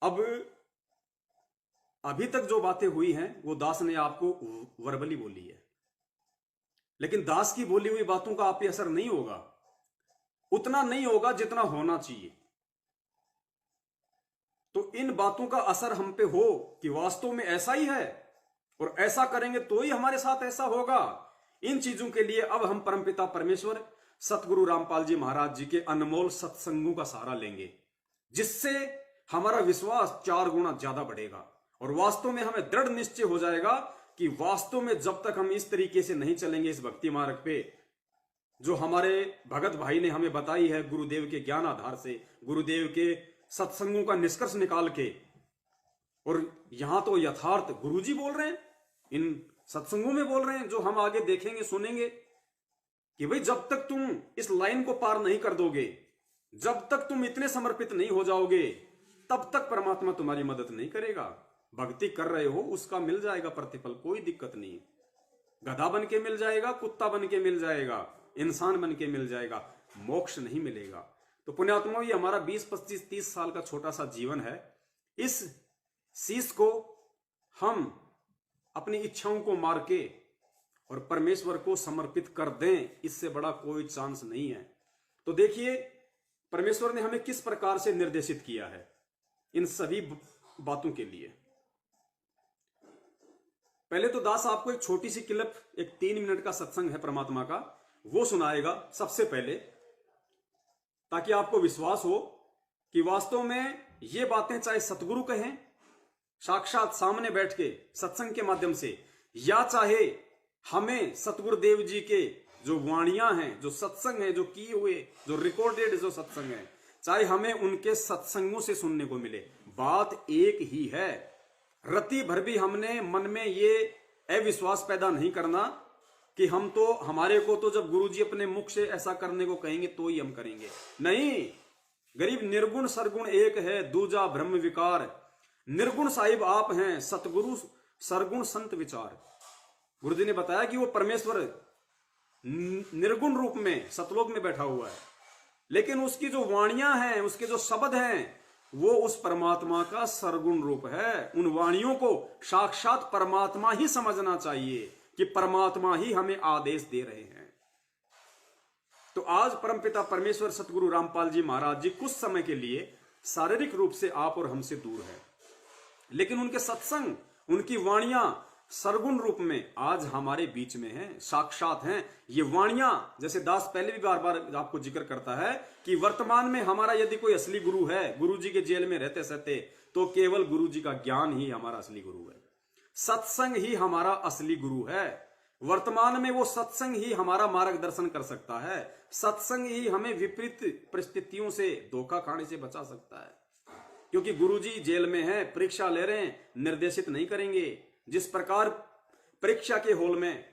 अब अभी तक जो बातें हुई हैं वो दास ने आपको वर्बली बोली है, लेकिन दास की बोली हुई बातों का आप पे असर नहीं होगा, उतना नहीं होगा जितना होना चाहिए। तो इन बातों का असर हम पे हो कि वास्तव में ऐसा ही है और ऐसा करेंगे तो ही हमारे साथ ऐसा होगा। इन चीजों के लिए अब हम परमपिता परमेश्वर सतगुरु रामपाल जी महाराज जी के अनमोल सत्संगों का सहारा लेंगे, जिससे हमारा विश्वास 4 गुना ज्यादा बढ़ेगा और वास्तव में हमें दृढ़ निश्चय हो जाएगा कि वास्तव में जब तक हम इस तरीके से नहीं चलेंगे इस भक्ति मार्ग पे जो हमारे भगत भाई ने हमें बताई है, गुरुदेव के ज्ञान आधार से, गुरुदेव के सत्संगों का निष्कर्ष निकाल के, और यहां तो यथार्थ गुरुजी बोल रहे हैं, इन सत्संगों में बोल रहे हैं, जो हम आगे देखेंगे सुनेंगे कि भाई जब तक तुम इस लाइन को पार नहीं कर दोगे, जब तक तुम इतने समर्पित नहीं हो जाओगे, तब तक परमात्मा तुम्हारी मदद नहीं करेगा। भक्ति कर रहे हो उसका मिल जाएगा प्रतिफल, कोई दिक्कत नहीं। गधा बन के मिल जाएगा, कुत्ता बन के मिल जाएगा, इंसान बन के मिल जाएगा, मोक्ष नहीं मिलेगा। तो पुण्यात्मा, ये हमारा 20, 25, 30 साल का छोटा सा जीवन है, इस शीश को हम अपनी इच्छाओं को मार के और परमेश्वर को समर्पित कर दें, इससे बड़ा कोई चांस नहीं है। तो देखिए परमेश्वर ने हमें किस प्रकार से निर्देशित किया है इन सभी बातों के लिए। पहले तो दास आपको एक छोटी सी क्लिप, एक 3 मिनट का सत्संग है परमात्मा का, वो सुनाएगा सबसे पहले, ताकि आपको विश्वास हो कि वास्तव में ये बातें चाहे सतगुरु कहें साक्षात सामने बैठ के सत्संग के माध्यम से, या चाहे हमें सतगुरुदेव जी के जो वाणियां हैं, जो सत्संग है, जो किए हुए, जो रिकॉर्डेड जो सत्संग है, चाहे हमें उनके सत्संगों से सुनने को मिले, बात एक ही है। रति भर भी हमने मन में ये अविश्वास पैदा नहीं करना कि हम तो, हमारे को तो जब गुरुजी अपने मुख से ऐसा करने को कहेंगे तो ही हम करेंगे। नहीं, गरीब निर्गुण सरगुण एक है, दूजा ब्रह्म विकार। निर्गुण साहिब आप हैं, सतगुरु सरगुण संत विचार। गुरुजी ने बताया कि वो परमेश्वर निर्गुण रूप में सतलोक में बैठा हुआ है, लेकिन उसकी जो वाणियां हैं, उसके जो शब्द हैं, वो उस परमात्मा का सरगुण रूप है। उन वाणियों को साक्षात परमात्मा ही समझना चाहिए कि परमात्मा ही हमें आदेश दे रहे हैं। तो आज परमपिता परमेश्वर सतगुरु रामपाल जी महाराज जी कुछ समय के लिए शारीरिक रूप से आप और हमसे दूर है, लेकिन उनके सत्संग, उनकी वाणियां सरगुण रूप में आज हमारे बीच में हैं, साक्षात हैं। ये वाणियां, जैसे दास पहले भी बार बार आपको जिक्र करता है कि वर्तमान में हमारा यदि कोई असली गुरु है, गुरु जी के जेल में रहते सहते, तो केवल गुरु जी का ज्ञान ही हमारा असली गुरु है, सत्संग ही हमारा असली गुरु है। वर्तमान में वो सत्संग ही हमारा मार्गदर्शन कर सकता है, सत्संग ही हमें विपरीत परिस्थितियों से, धोखा खाने से बचा सकता है। क्योंकि गुरुजी जेल में हैं, परीक्षा ले रहे हैं, निर्देशित नहीं करेंगे। जिस प्रकार परीक्षा के हॉल में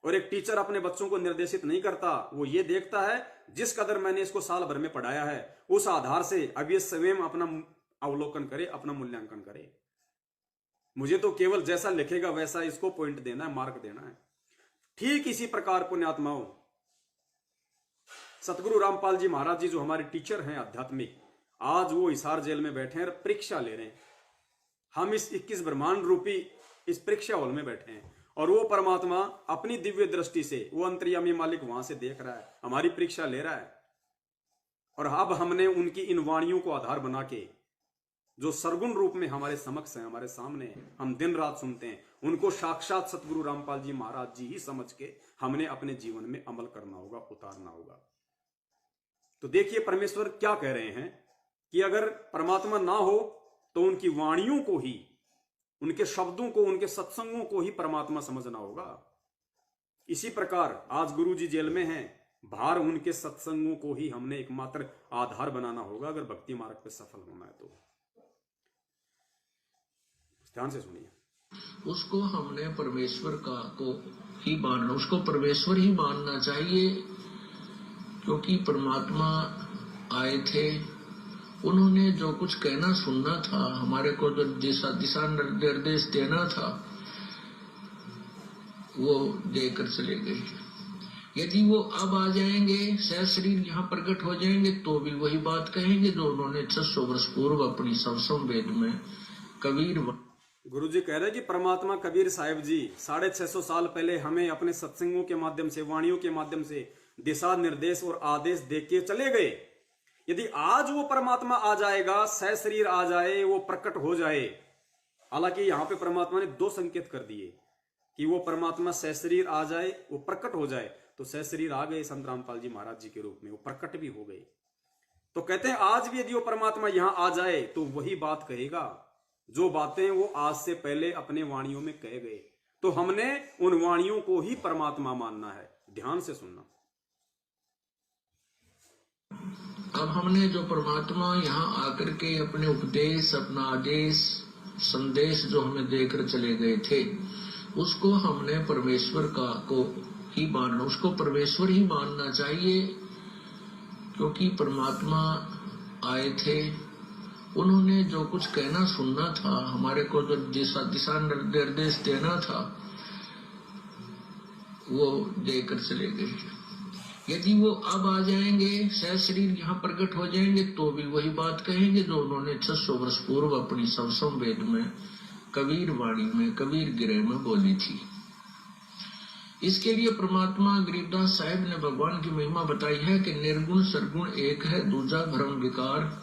और एक टीचर अपने बच्चों को निर्देशित नहीं करता, वो ये देखता है जिस कदर मैंने इसको साल भर में पढ़ाया है, उस आधार से अब ये स्वयं अपना अवलोकन करे, अपना मूल्यांकन करे। मुझे तो केवल जैसा लिखेगा वैसा इसको पॉइंट देना है, मार्क देना है। ठीक इसी प्रकार पुण्यात्माओं, सतगुरु रामपाल जी महाराज जी जो हमारे टीचर हैं आध्यात्मिक, आज वो हिसार जेल में बैठे हैं, परीक्षा ले रहे हैं। हम इस 21 ब्रह्मांड रूपी इस परीक्षा हॉल में बैठे हैं और वो परमात्मा अपनी दिव्य दृष्टि से, वो अंतर्यामी मालिक वहां से देख रहा है, हमारी परीक्षा ले रहा है। और अब हमने उनकी इन वाणियों को आधार बना के, जो सरगुण रूप में हमारे समक्ष है, हमारे सामने है, हम दिन रात सुनते हैं, उनको साक्षात सतगुरु रामपाल जी महाराज जी ही समझ के हमने अपने जीवन में अमल करना होगा, उतारना होगा। तो देखिए परमेश्वर क्या कह रहे हैं कि अगर परमात्मा ना हो तो उनकी वाणियों को ही, उनके शब्दों को, उनके सत्संगों को ही परमात्मा समझना होगा। इसी प्रकार आज गुरु जी जेल में हैं, भार उनके सत्संगों को ही हमने एकमात्र आधार बनाना होगा अगर भक्ति मार्ग पे सफल होना है। तो ध्यान से सुनिए। उसको हमने परमेश्वर का को ही मानना, उसको परमेश्वर ही मानना चाहिए, क्योंकि परमात्मा आए थे, उन्होंने जो कुछ कहना सुनना था, हमारे को जो दिशा निर्देश देना था, वो देकर चले गए। यदि वो अब आ जाएंगे, सहशरीर यहाँ प्रकट हो जाएंगे, तो भी वही बात कहेंगे जो उन्होंने 600 वर्ष पूर्व अपनी सवसम वेद में कबीर। गुरु जी कह रहे हैं कि परमात्मा कबीर साहिब जी 650 साल पहले हमें अपने सत्संगों के माध्यम से, वाणियों के माध्यम से दिशा निर्देश और आदेश देख के चले गए। यदि आज वो परमात्मा आ जाएगा, सह शरीर आ जाए, वो प्रकट हो जाए। हालांकि यहाँ पे परमात्मा ने 2 संकेत कर दिए कि वो परमात्मा सह शरीर आ जाए, वो प्रकट हो जाए। तो सह शरीर आ गए संत रामपाल जी महाराज जी के रूप में, वो प्रकट भी हो गए। तो कहते हैं आज भी यदि वो परमात्मा यहां आ जाए तो वही बात कहेगा जो बातें वो आज से पहले अपने वाणियों में कह गए। तो हमने उन वाणियों को ही परमात्मा मानना है। ध्यान से सुनना। अब हमने जो परमात्मा यहाँ आकर के अपने उपदेश, अपना आदेश, संदेश जो हमें देकर चले गए थे, उसको हमने परमेश्वर का को ही मानना, उसको परमेश्वर ही मानना चाहिए। क्योंकि परमात्मा आए थे, उन्होंने जो कुछ कहना सुनना था, हमारे को जो दिशा निर्देश देना था, वो देकर चले गए। यदि वो अब आ जाएंगे, सह शरीर यहाँ प्रकट हो जाएंगे, तो भी वही बात कहेंगे जो उन्होंने 600 वर्ष पूर्व अपनी सवसम वेद में कबीर वाणी में, कबीर गिरे में बोली थी। इसके लिए परमात्मा गरीबदास साहिब ने भगवान की महिमा बताई है कि निर्गुण सरगुण एक है, दूजा भ्रम विकार।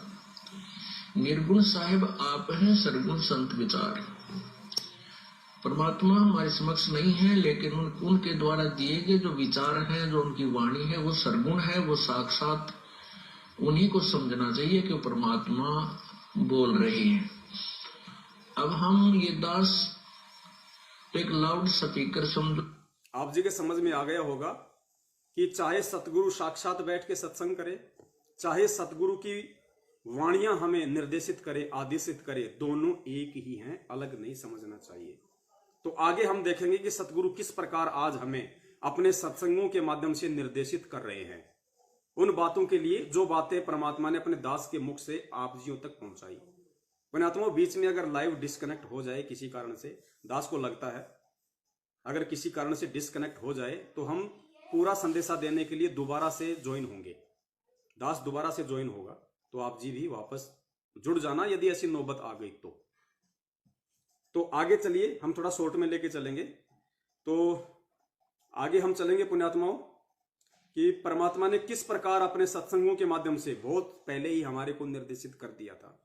निर्गुण साहिब आप हैं, सरगुण संत विचार। परमात्मा हमारे समक्ष नहीं है, लेकिन उनके द्वारा दिए गए जो विचार हैं, जो उनकी वाणी है, वो सरगुण है, वो साक्षात उन्हीं को समझना चाहिए कि परमात्मा बोल रहे हैं। अब हम ये दास एक लाउड स्पीकर समझो। आप जी के समझ में आ गया होगा कि चाहे सतगुरु साक्षात बैठ के सत्संग करे, चाहे सतगुरु की वाणियां हमें निर्देशित करे, आदेशित करे, दोनों एक ही हैं, अलग नहीं समझना चाहिए। तो आगे हम देखेंगे कि सतगुरु किस प्रकार आज हमें अपने सत्संगों के माध्यम से निर्देशित कर रहे हैं, उन बातों के लिए जो बातें परमात्मा ने अपने दास के मुख से आप जियों तक पहुंचाई। पुण्यात्मा, बीच में अगर लाइव डिस्कनेक्ट हो जाए किसी कारण से, दास को लगता है अगर किसी कारण से डिस्कनेक्ट हो जाए तो हम पूरा संदेशा देने के लिए दोबारा से ज्वाइन होंगे। दास दोबारा से ज्वाइन होगा तो आप जी भी वापस जुड़ जाना यदि ऐसी नौबत आ गई तो आगे चलिए, हम थोड़ा शॉर्ट में लेके चलेंगे। तो आगे हम चलेंगे पुण्यात्माओं कि परमात्मा ने किस प्रकार अपने सत्संगों के माध्यम से बहुत पहले ही हमारे को निर्देशित कर दिया था।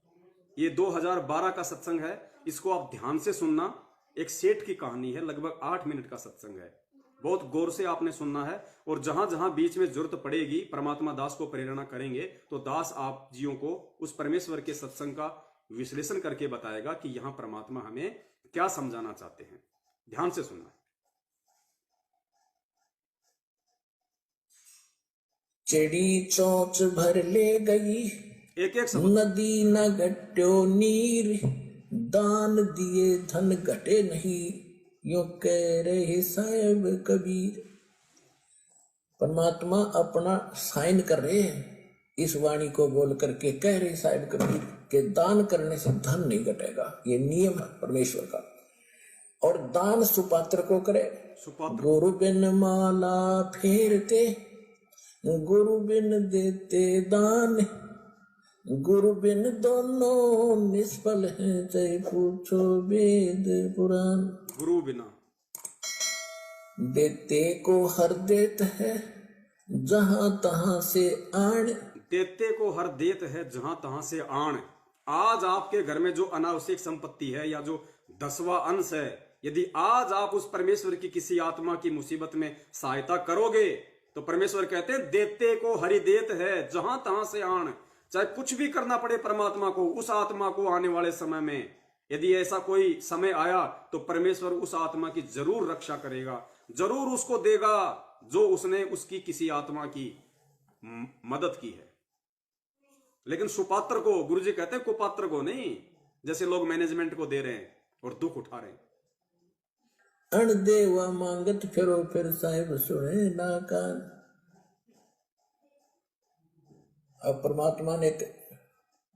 ये 2012 का सत्संग है, इसको आप ध्यान से सुनना। एक सेठ की कहानी है, लगभग 8 मिनट का सत्संग है, बहुत गौर से आपने सुनना है। और जहां जहां बीच में जरूरत पड़ेगी, परमात्मा दास को प्रेरणा करेंगे तो दास आप जियों को उस परमेश्वर के सत्संग का विश्लेषण करके बताएगा कि यहां परमात्मा हमें क्या समझाना चाहते हैं। ध्यान से सुनना। चिड़ी चोंच भर ले गई, एक एक शब्द। नदी न घट्यो नीर, दान दिए धन घटे नहीं, यूं कह रहे साहेब कबीर। परमात्मा अपना साइन कर रहे हैं, इस वाणी को बोल करके कह रहे साहेब कबीर के दान करने से धन नहीं घटेगा, ये नियम है परमेश्वर का। और दान सुपात्र को करे। गुरु बिन माला फेरते, गुरु बिन देते दान, गुरु बिन दोनों निष्फल हैं, चाहे पूछो वेद पुराण। गुरु बिना देते को हर देत है, जहां तहां से आण। देते को हर देत है, जहां तहां से आण। आज आपके घर में जो अनावश्यक संपत्ति है या जो 10वां अंश है, यदि आज आप उस परमेश्वर की किसी आत्मा की मुसीबत में सहायता करोगे तो परमेश्वर कहते हैं देते को हरि देत है, जहां तहां से आण। चाहे कुछ भी करना पड़े परमात्मा को, उस आत्मा को आने वाले समय में यदि ऐसा कोई समय आया तो परमेश्वर उस आत्मा की जरूर रक्षा करेगा, जरूर उसको देगा जो उसने उसकी किसी आत्मा की मदद की है। लेकिन सुपात्र को, गुरुजी कहते हैं कुपात्र को नहीं, जैसे लोग मैनेजमेंट को दे रहे हैं और दुख उठा रहे हैं। अण देवा मांगत फिरो, फिर साहिब सुने ना कान। अब परमात्मा ने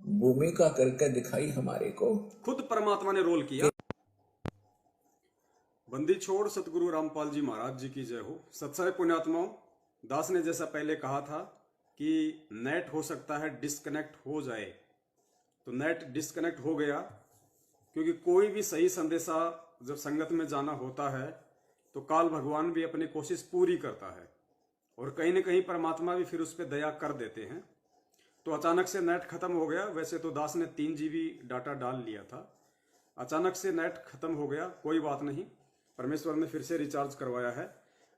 भूमिका करके दिखाई हमारे को, खुद परमात्मा ने रोल किया। बंदी छोड़ सतगुरु रामपाल जी महाराज जी की जय हो। सत्साई पुण्यात्माओं, दास ने जैसा पहले कहा था कि नेट हो सकता है डिस्कनेक्ट हो जाए, तो नेट डिस्कनेक्ट हो गया, क्योंकि कोई भी सही संदेशा जब संगत में जाना होता है तो काल भगवान भी अपनी कोशिश पूरी करता है और कहीं न कहीं परमात्मा भी फिर उस पर दया कर देते हैं। तो अचानक से नेट खत्म हो गया। वैसे तो दास ने 3 GB डाटा डाल लिया था, अचानक से नेट खत्म हो गया, कोई बात नहीं, परमेश्वर ने फिर से रिचार्ज करवाया है।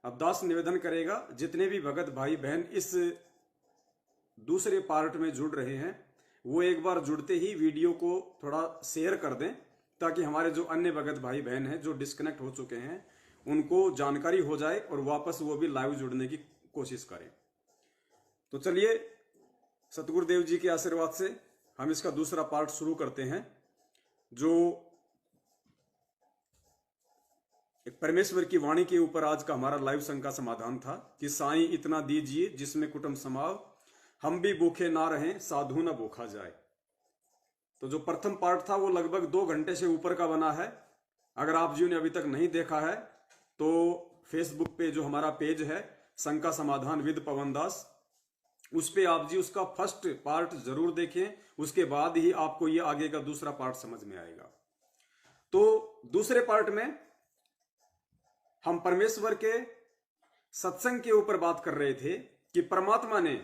अब दास निवेदन करेगा जितने भी भगत भाई बहन इस दूसरे पार्ट में जुड़ रहे हैं वो एक बार जुड़ते ही वीडियो को थोड़ा शेयर कर दें, ताकि हमारे जो अन्य भगत भाई बहन हैं जो डिस्कनेक्ट हो चुके हैं उनको जानकारी हो जाए और वापस वो भी लाइव जुड़ने की कोशिश करें। तो चलिए सतगुरुदेव जी के आशीर्वाद से हम इसका दूसरा पार्ट शुरू करते हैं, जो एक परमेश्वर की वाणी के ऊपर आज का हमारा लाइव संघ का समाधान था कि साईं इतना दीजिए जिसमें कुटुंब समाव, हम भी भूखे ना रहें साधु ना भूखा जाए। तो जो प्रथम पार्ट था वो लगभग 2 घंटे से ऊपर का बना है। अगर आप जी ने अभी तक नहीं देखा है तो फेसबुक पे जो हमारा पेज है संघ का समाधान विद पवन दास, उस पे आप जी उसका फर्स्ट पार्ट जरूर देखें, उसके बाद ही आपको ये आगे का दूसरा पार्ट समझ में आएगा। तो दूसरे पार्ट में हम परमेश्वर के सत्संग के ऊपर बात कर रहे थे कि परमात्मा ने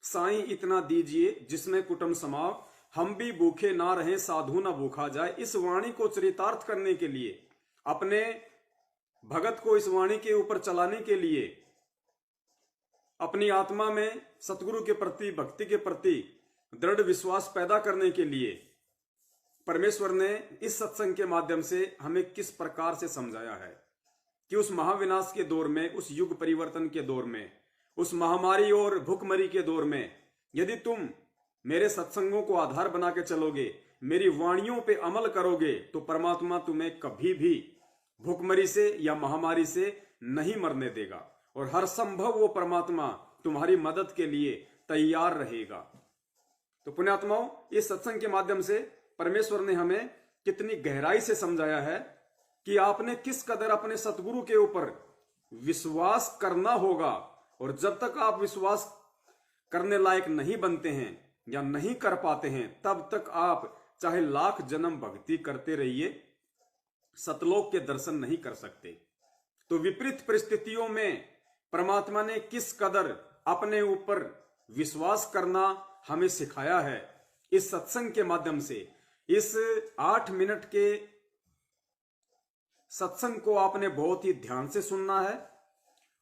साईं इतना दीजिए जिसमें कुटुंब समाव, हम भी भूखे ना रहें साधु ना भूखा जाए, इस वाणी को चरितार्थ करने के लिए, अपने भगत को इस वाणी के ऊपर चलाने के लिए, अपनी आत्मा में सतगुरु के प्रति भक्ति के प्रति दृढ़ विश्वास पैदा करने के लिए परमेश्वर ने इस सत्संग के माध्यम से हमें किस प्रकार से समझाया है कि उस महाविनाश के दौर में, उस युग परिवर्तन के दौर में, उस महामारी और भूखमरी के दौर में यदि तुम मेरे सत्संगों को आधार बना के चलोगे, मेरी वाणियों पे अमल करोगे, तो परमात्मा तुम्हें कभी भी भूखमरी से या महामारी से नहीं मरने देगा और हर संभव वो परमात्मा तुम्हारी मदद के लिए तैयार रहेगा। तो पुण्यात्माओं, इस सत्संग के माध्यम से परमेश्वर ने हमें कितनी गहराई से समझाया है कि आपने किस कदर अपने सतगुरु के ऊपर विश्वास करना होगा, और जब तक आप विश्वास करने लायक नहीं बनते हैं या नहीं कर पाते हैं, तब तक आप चाहे लाख जन्म भक्ति करते रहिए, सतलोक के दर्शन नहीं कर सकते। तो विपरीत परिस्थितियों में परमात्मा ने किस कदर अपने ऊपर विश्वास करना हमें सिखाया है इस सत्संग के माध्यम से। इस 8 मिनट के सत्संग को आपने बहुत ही ध्यान से सुनना है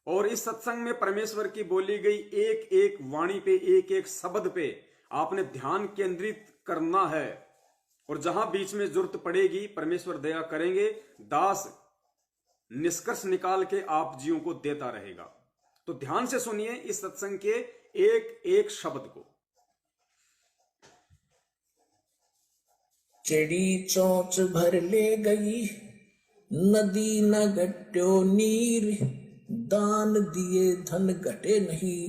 और इस सत्संग में परमेश्वर की बोली गई एक एक वाणी पे, एक एक शब्द पे आपने ध्यान केंद्रित करना है, और जहां बीच में जरूरत पड़ेगी परमेश्वर दया करेंगे, दास निष्कर्ष निकाल के आप जीवों को देता रहेगा। तो ध्यान से सुनिए इस सत्संग के एक एक शब्द को। चिड़ी चोंच भर ले गई नदी न घट्यो नीर, दान दिए धन घटे नहीं,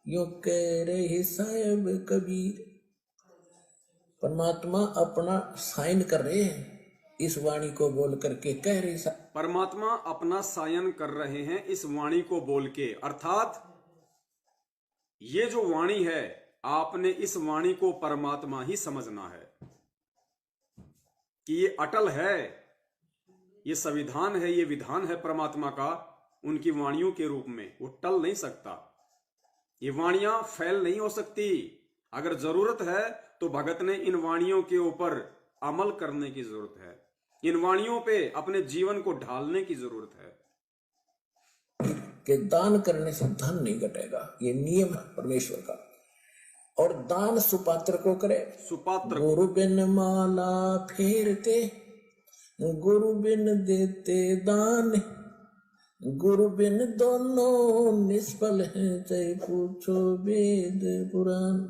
यूं कह रहे साहेब कबीर। परमात्मा अपना साइन कर रहे हैं इस वाणी को बोल करके, कह रहे परमात्मा अपना सायन कर रहे हैं इस वाणी को बोल के, अर्थात ये जो वाणी है आपने इस वाणी को परमात्मा ही समझना है कि ये अटल है, ये संविधान है, ये विधान है परमात्मा का, उनकी वाणियों के रूप में वो टल नहीं सकता। ये वाणियां फैल नहीं हो सकती। अगर जरूरत है तो भगत ने इन वाणियों के ऊपर अमल करने की जरूरत है, इन वाणियों पे अपने जीवन को ढालने की जरूरत है कि दान करने से धन नहीं घटेगा, ये नियम है परमेश्वर का। और दान सुपात्र को करे, सुपात्र गुरु बिन माला फेरते, गुरु बिन देते दान, गुरु बिन दोनों निष्फल हैं, चाहे पूछो वेद पुराण।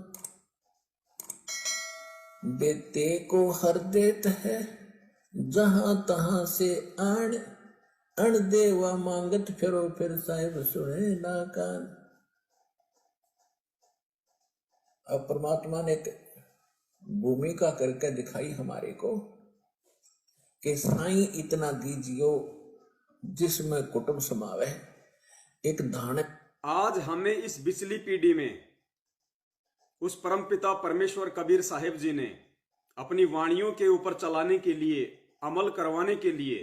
देते को हर देत है जहां तहां से आण, अण देवा मांगत फिरो फिर साहिब सुने ना कान। अब परमात्मा ने भूमिका करके दिखाई हमारे को कि साईं इतना दीजियो जिसमें कुटुंब समावे। एक दान, आज हमें इस बिचली पीढ़ी में उस परमपिता परमेश्वर कबीर साहिब जी ने अपनी वाणियों के ऊपर चलाने के लिए, अमल करवाने के लिए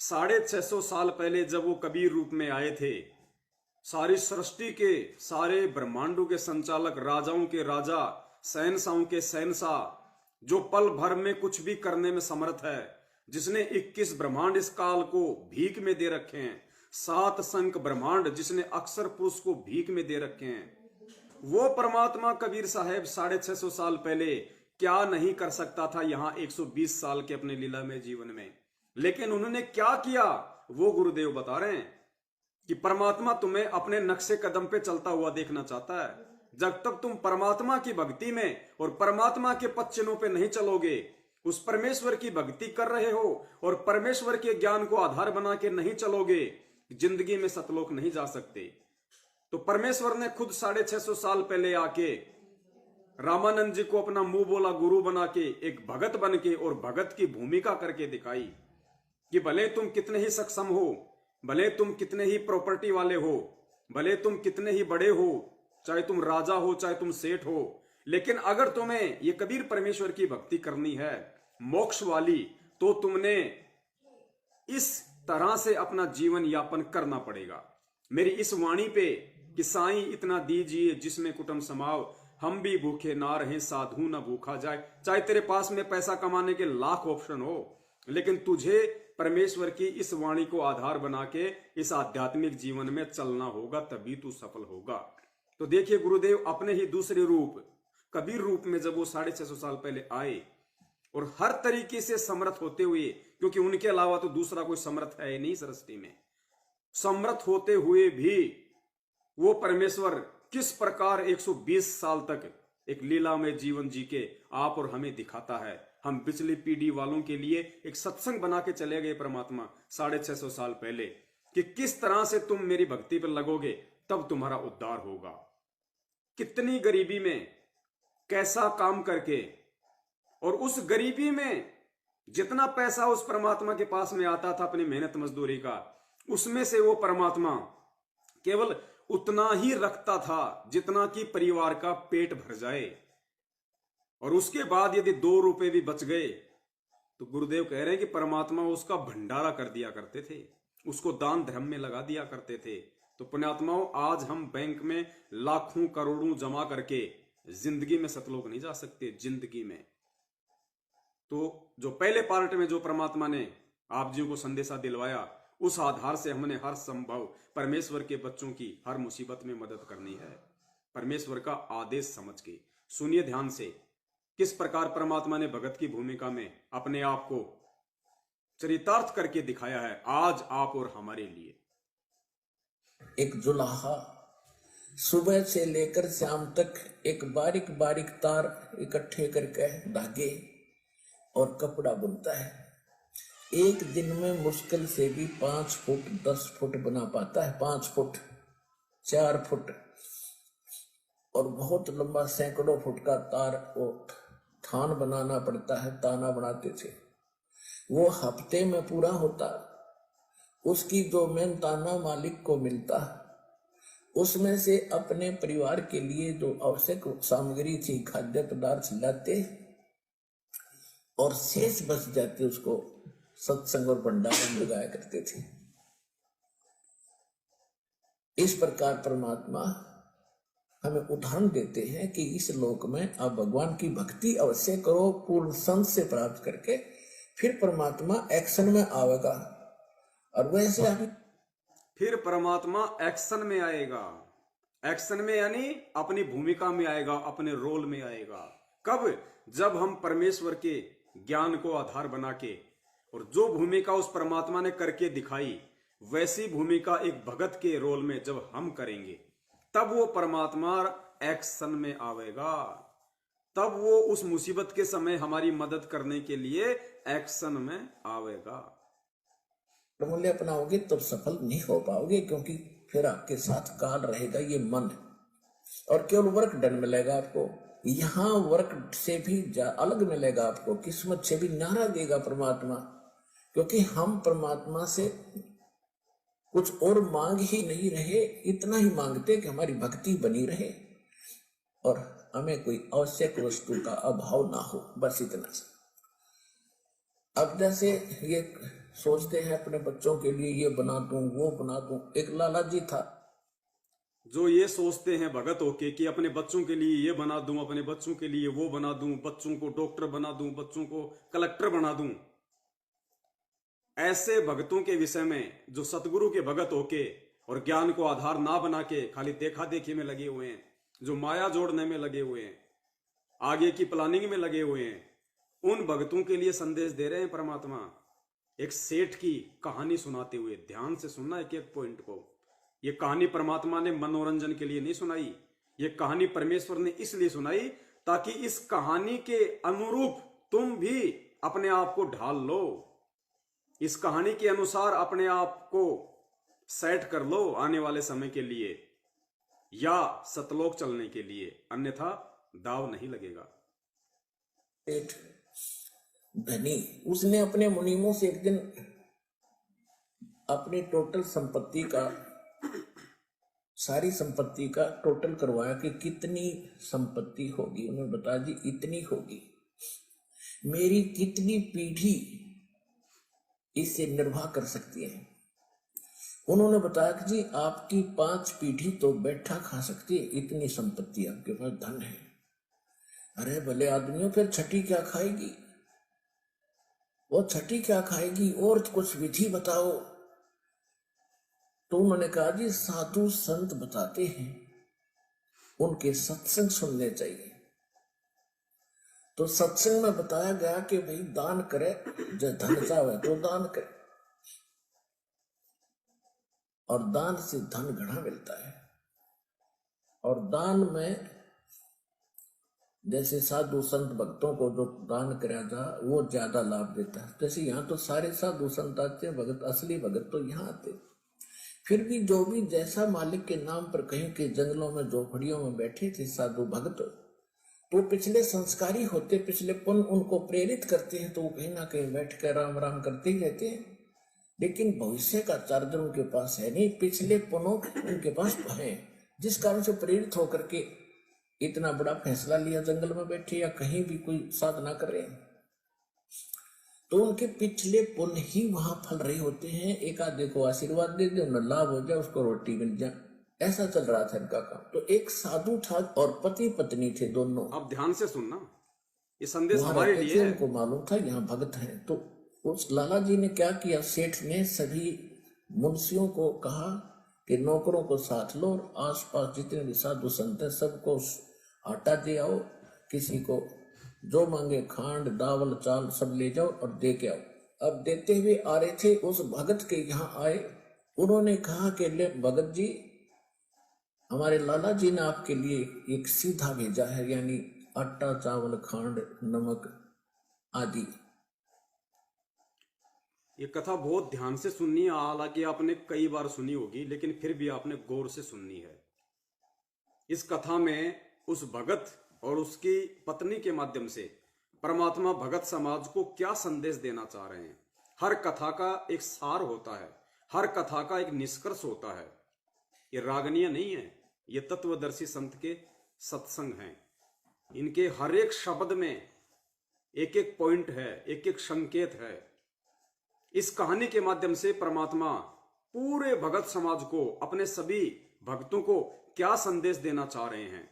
650 साल पहले जब वो कबीर रूप में आए थे, सारी सृष्टि के सारे ब्रह्मांडों के संचालक, राजाओं के राजा, शहंशाहों के शहंशाह, जो पल भर में कुछ भी करने में समर्थ है, जिसने 21 ब्रह्मांड इस काल को भीख में दे रखे हैं, 7 संख ब्रह्मांड जिसने अक्षर पुरुष को भीख में दे रखे हैं, वो परमात्मा कबीर साहब 650 साल पहले क्या नहीं कर सकता था यहाँ 120 साल के अपने लीला में जीवन में। लेकिन उन्होंने क्या किया वो गुरुदेव बता रहे हैं कि परमात्मा तुम्हें अपने नक्शे कदम पे चलता हुआ देखना चाहता है। जब तक तुम परमात्मा की भक्ति में और परमात्मा के पद चिन्हों पे नहीं चलोगे, उस परमेश्वर की भक्ति कर रहे हो और परमेश्वर के ज्ञान को आधार बना के नहीं चलोगे, जिंदगी में सतलोक नहीं जा सकते। तो परमेश्वर ने खुद 650 साल पहले आके रामानंद जी को अपना मुंह बोला गुरु बना के, एक भगत बन के और भगत की भूमिका करके दिखाई कि भले तुम कितने ही सक्षम हो, भले तुम कितने ही प्रॉपर्टी वाले हो, भले तुम कितने ही बड़े हो, चाहे तुम राजा हो चाहे तुम सेठ हो, लेकिन अगर तुम्हें ये कबीर परमेश्वर की भक्ति करनी है मोक्ष वाली, तो तुमने इस तरह से अपना जीवन यापन करना पड़ेगा। मेरी इस वाणी पे कि साईं इतना दीजिए जिसमें कुटुंब समाओ, हम भी भूखे ना रहे साधु ना भूखा जाए। चाहे तेरे पास में पैसा कमाने के लाख ऑप्शन हो, लेकिन तुझे परमेश्वर की इस वाणी को आधार बना के इस आध्यात्मिक जीवन में चलना होगा, तभी तू सफल होगा। तो देखिए गुरुदेव अपने ही दूसरे रूप कबीर रूप में जब वो 650 साल पहले आए और हर तरीके से समर्थ होते हुए, क्योंकि उनके अलावा तो दूसरा कोई समर्थ है नहीं सृष्टि में, समर्थ होते हुए भी वो परमेश्वर किस प्रकार 120 साल तक एक लीला में जीवन जी के आप और हमें दिखाता है। हम पिछली पीढ़ी वालों के लिए एक सत्संग बना के चले गए परमात्मा 650 साल पहले कि किस तरह से तुम मेरी भक्ति पर लगोगे तब तुम्हारा उद्धार होगा। कितनी गरीबी में कैसा काम करके, और उस गरीबी में जितना पैसा उस परमात्मा के पास में आता था अपनी मेहनत मजदूरी का, उसमें से वो परमात्मा केवल उतना ही रखता था जितना कि परिवार का पेट भर जाए। और उसके बाद यदि 2 रुपए भी बच गए तो गुरुदेव कह रहे हैं कि परमात्मा उसका भंडारा कर दिया करते थे, उसको दान धर्म में लगा दिया करते थे। तो पुण्यात्माओं, आज हम बैंक में लाखों करोड़ों जमा करके जिंदगी में सतलोक नहीं जा सकते। जिंदगी में तो जो पहले पार्ट में जो परमात्मा ने आप जी को संदेशा दिलवाया, उस आधार से हमने हर संभव परमेश्वर के बच्चों की हर मुसीबत में मदद करनी है, परमेश्वर का आदेश समझ के। सुनिए ध्यान से किस प्रकार परमात्मा ने भगत की भूमिका में अपने आप को चरितार्थ करके दिखाया है आज आप और हमारे लिए। एक जुलाहा सुबह से लेकर शाम तक एक बारीक बारीक तार इकट्ठे करके धागे और कपड़ा बुनता है। एक दिन में मुश्किल से भी 5 फुट 10 फुट बना पाता है, 5 फुट 4 फुट, और बहुत लंबा सैकड़ों फुट का तार वो थान बनाना पड़ता है। ताना बनाते थे, वो हफ्ते में पूरा होता। उसकी जो मेन ताना मालिक को मिलता, उसमें से अपने परिवार के लिए जो आवश्यक सामग्री थी, खाद्य पदार्थ लाते और शेष बच जाते उसको सत्संग और भंडारण में लगाया करते थे। इस प्रकार परमात्मा हमें उदाहरण देते हैं कि इस लोक में आप भगवान की भक्ति अवश्य करो, पूर्ण संत से प्राप्त करके फिर परमात्मा एक्शन में आएगा। और वैसे हमें फिर परमात्मा एक्शन में आएगा। एक्शन में यानी अपनी भूमिका में आएगा, अपने रोल में आएगा। कब? जब हम परमेश्वर के ज्ञान को आधार बना के, और जो भूमिका उस परमात्मा ने करके दिखाई वैसी भूमिका एक भगत के रोल में जब हम करेंगे, तब वो परमात्मा एक्शन में आवेगा। तब वो उस मुसीबत के समय हमारी मदद करने के लिए एक्शन में आवेगा। मूल्य अपनाओगे तब सफल नहीं हो पाओगे, क्योंकि फिर आपके साथ काल रहेगा ये मन, और केवल वर्क डन मिलेगा आपको। यहाँ वर्क से भी अलग मिलेगा आपको, किस्मत से भी न्यारा देगा परमात्मा, क्योंकि हम परमात्मा से कुछ और मांग ही नहीं रहे, इतना ही मांगते कि हमारी भक्ति बनी रहे और हमें कोई आवश्यक वस्तु का अभाव ना हो, बस इतना सा। अब जैसे ये सोचते हैं अपने बच्चों के लिए ये बना दूं वो बना दूं। एक लाला जी था, जो ये सोचते हैं भगत होके कि अपने बच्चों के लिए ये बना दूं, अपने बच्चों के लिए वो बना दूं, बच्चों को डॉक्टर बना दूं, बच्चों को कलेक्टर बना दूं, ऐसे भगतों के विषय में जो सतगुरु के भगत होके और ज्ञान को आधार ना बना के खाली देखा देखी में लगे हुए हैं, जो माया जोड़ने में लगे हुए हैं, आगे की प्लानिंग में लगे हुए हैं, उन भगतों के लिए संदेश दे रहे हैं परमात्मा। एक सेठ की कहानी सुनाते हुए, ध्यान से सुनना एक एक पॉइंट को। ये कहानी परमात्मा ने मनोरंजन के लिए नहीं सुनाई, ये कहानी परमेश्वर ने इसलिए सुनाई ताकि इस कहानी के अनुरूप तुम भी अपने आप को ढाल लो, इस कहानी के अनुसार अपने आप को सेट कर लो आने वाले समय के लिए या सतलोक चलने के लिए, अन्यथा दाव नहीं लगेगा। सेठ धनी, उसने अपने मुनीमों से एक दिन अपनी टोटल संपत्ति का, सारी संपत्ति का टोटल करवाया कि कितनी संपत्ति होगी। उन्होंने बताया जी इतनी होगी, मेरी कितनी पीढ़ी इससे निर्वाह कर सकती है। उन्होंने बताया कि जी आपकी 5 पीढ़ी तो बैठा खा सकती है, इतनी संपत्ति आपके पास धन है। अरे भले आदमियों, फिर छठी क्या खाएगी? वो छठी क्या खाएगी? और कुछ विधि बताओ। तो उन्होंने कहा जी साधु संत बताते हैं, उनके सत्संग सुनने चाहिए। तो सत्संग में बताया गया कि भाई दान करे, जो धन चाहे तो दान करे, और दान से धन घना मिलता है। और दान में जैसे साधु संत भक्तों को जो दान कराया जा वो ज्यादा लाभ देता है। जैसे यहाँ तो सारे साधु संत आते हैं, भगत असली भगत तो यहाँ आते। फिर भी जो भी जैसा मालिक के नाम पर कहीं के जंगलों में झोपड़ियों में बैठे थे साधु भगत, तो पिछले संस्कारी होते, पिछले पुण्य उनको प्रेरित करते हैं, तो वो कहीं ना कहीं बैठ कर राम राम करते ही रहते हैं। लेकिन भविष्य का चार्जर उनके पास है नहीं, पिछले पुण्यों उनके पास है, जिस कारण से प्रेरित होकर के इतना बड़ा फैसला लिया, जंगल में बैठे या कहीं भी कोई साधना कर रहे हैं। तो उनके पिछले पुण्य ही वहां फल रहे होते हैं। एक आधे को आशीर्वाद दे दे, उन्हें लाभ हो जाए, उसको रोटी मिल जाए, ऐसा चल रहा था इनका काम। तो एक साधु था और पति पत्नी थे दोनों। अब ध्यान से सुनना, ये संदेश हमारे लिए है। उनको मालूम था यहाँ भगत हैं। तो उस लाला जी ने क्या किया, सेठ ने सभी मुंशियों को कहा कि नौकरों को साथ लो और आसपास जितने भी साधु संत हैं सबको आटा दे आओ, किसी को जो मांगे खांड दावल चाल सब ले जाओ और दे के आओ। अब देते हुए आ रहे थे, उस भगत के यहाँ आए। उन्होंने कहा कि ले भगत जी, हमारे लाला जी ने आपके लिए एक सीधा भेजा है, यानी आटा चावल खांड नमक आदि। ये कथा बहुत ध्यान से सुननी है, हालांकि आपने कई बार सुनी होगी, लेकिन फिर भी आपने गौर से सुननी है। इस कथा में उस भगत और उसकी पत्नी के माध्यम से परमात्मा भगत समाज को क्या संदेश देना चाह रहे हैं। हर कथा का एक सार होता है, हर कथा का एक निष्कर्ष होता है। ये रागनीय नहीं है, ये तत्वदर्शी संत के सत्संग हैं। इनके हर एक शब्द में एक एक पॉइंट है, एक एक संकेत है। इस कहानी के माध्यम से परमात्मा पूरे भगत समाज को, अपने सभी भक्तों को क्या संदेश देना चाह रहे हैं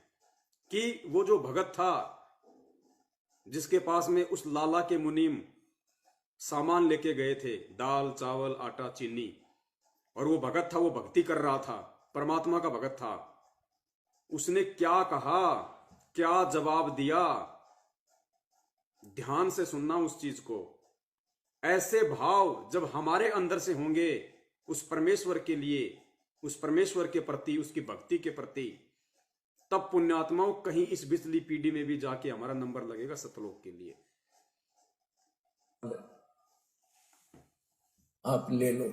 कि वो जो भगत था जिसके पास में उस लाला के मुनीम सामान लेके गए थे, दाल चावल आटा चीनी, और वो भगत था, वो भक्ति कर रहा था, परमात्मा का भगत था, उसने क्या कहा, क्या जवाब दिया। ध्यान से सुनना उस चीज को। ऐसे भाव जब हमारे अंदर से होंगे उस परमेश्वर के लिए, उस परमेश्वर के प्रति, उसकी भक्ति के प्रति, तब पुण्यात्माओं कहीं इस बिचली पीढ़ी में भी जाके हमारा नंबर लगेगा सतलोक के लिए। आप ले लो।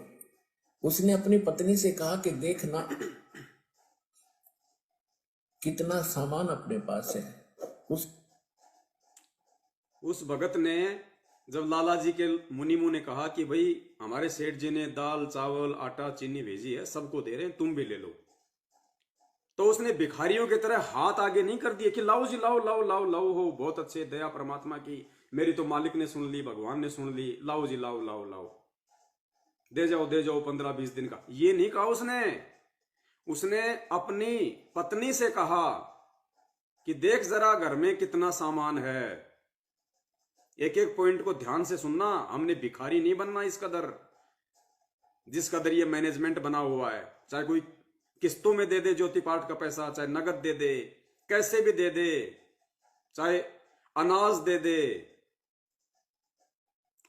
उसने अपनी पत्नी से कहा कि देखना कितना सामान अपने पास है। उस भगत ने जब लाला जी के मुनीमों ने कहा कि भाई हमारे सेठ जी ने दाल चावल आटा चीनी भेजी है, सबको दे रहे हैं, तुम भी ले लो, तो उसने भिखारियों की तरह हाथ आगे नहीं कर दिए कि लाओ जी लाओ लाओ लाओ लाओ, हो बहुत अच्छे, दया परमात्मा की, मेरी तो मालिक ने सुन ली, भगवान ने सुन ली, लाओ जी लाओ लाओ लाओ, दे जाओ 15-20 दिन का, ये नहीं कहा उसने। उसने अपनी पत्नी से कहा कि देख जरा घर में कितना सामान है, एक एक पॉइंट को ध्यान से सुनना, हमने भिखारी नहीं बनना इस कदर, जिस कदर ये मैनेजमेंट बना हुआ है। चाहे कोई किस्तों में दे दे ज्योति पाठ का पैसा, चाहे नगद दे दे, कैसे भी दे दे, चाहे अनाज दे दे,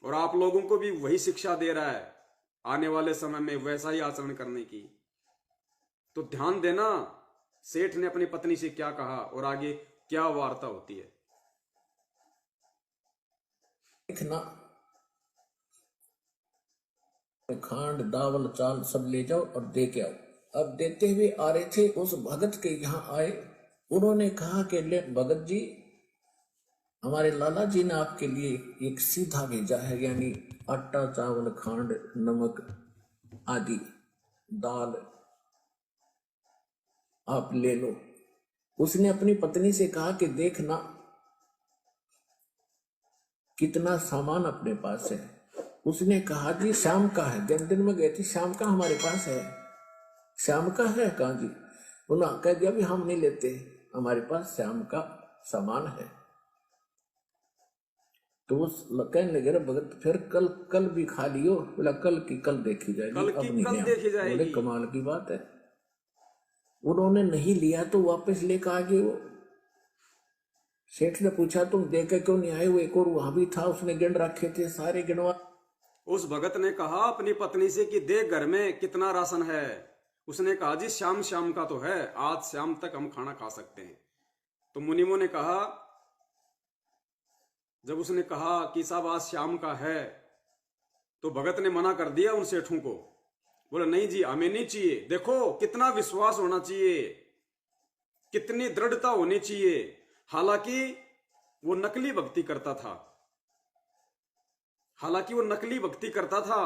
और आप लोगों को भी वही शिक्षा दे रहा है आने वाले समय में वैसा ही आचरण करने की। तो ध्यान देना सेठ ने अपनी पत्नी से क्या कहा और आगे क्या वार्ता होती है। देखना, खांड दावल चाल सब ले जाओ और दे के आओ। अब देते हुए आ रहे थे, उस भगत के यहाँ आए, उन्होंने कहा कि ले भगत जी, हमारे लाला जी ने आपके लिए एक सीधा भेजा है, यानी आटा चावल खांड नमक आदि दाल, आप ले लो। उसने अपनी पत्नी से कहा कि देखना कितना सामान अपने पास है। उसने कहा जी शाम का है, दिन में गए थे, शाम का हमारे पास है। शाम का है, कहा जी। उन्होंने कह दिया भी हम नहीं लेते, हमारे पास शाम का सामान है। तो उस कहने लगे रे भगत, फिर कल भी खा लियो। बोला कल की कल देखी जाएगी, कल अब की नहीं कल लिया। देखी जाएगी। बोले कमाल की बात है। उन्होंने नहीं लिया तो वापस लेकर आ गए। वो सेठ ने पूछा तुम देकर क्यों नहीं आए? वो एक और वहां भी था, उसने गिन रखे थे, सारे गिनवा। उस भगत ने कहा अपनी पत्नी से कि देख घर में कितना राशन है। उसने कहा जी शाम शाम का तो है, आज शाम तक हम खाना खा सकते हैं। तो मुनिमों ने कहा, जब उसने कहा कि साहब आज शाम का है, तो भगत ने मना कर दिया उन सेठों को। बोला नहीं जी हमें नहीं चाहिए। देखो कितना विश्वास होना चाहिए, कितनी दृढ़ता होनी चाहिए। हालांकि वो नकली भक्ति करता था,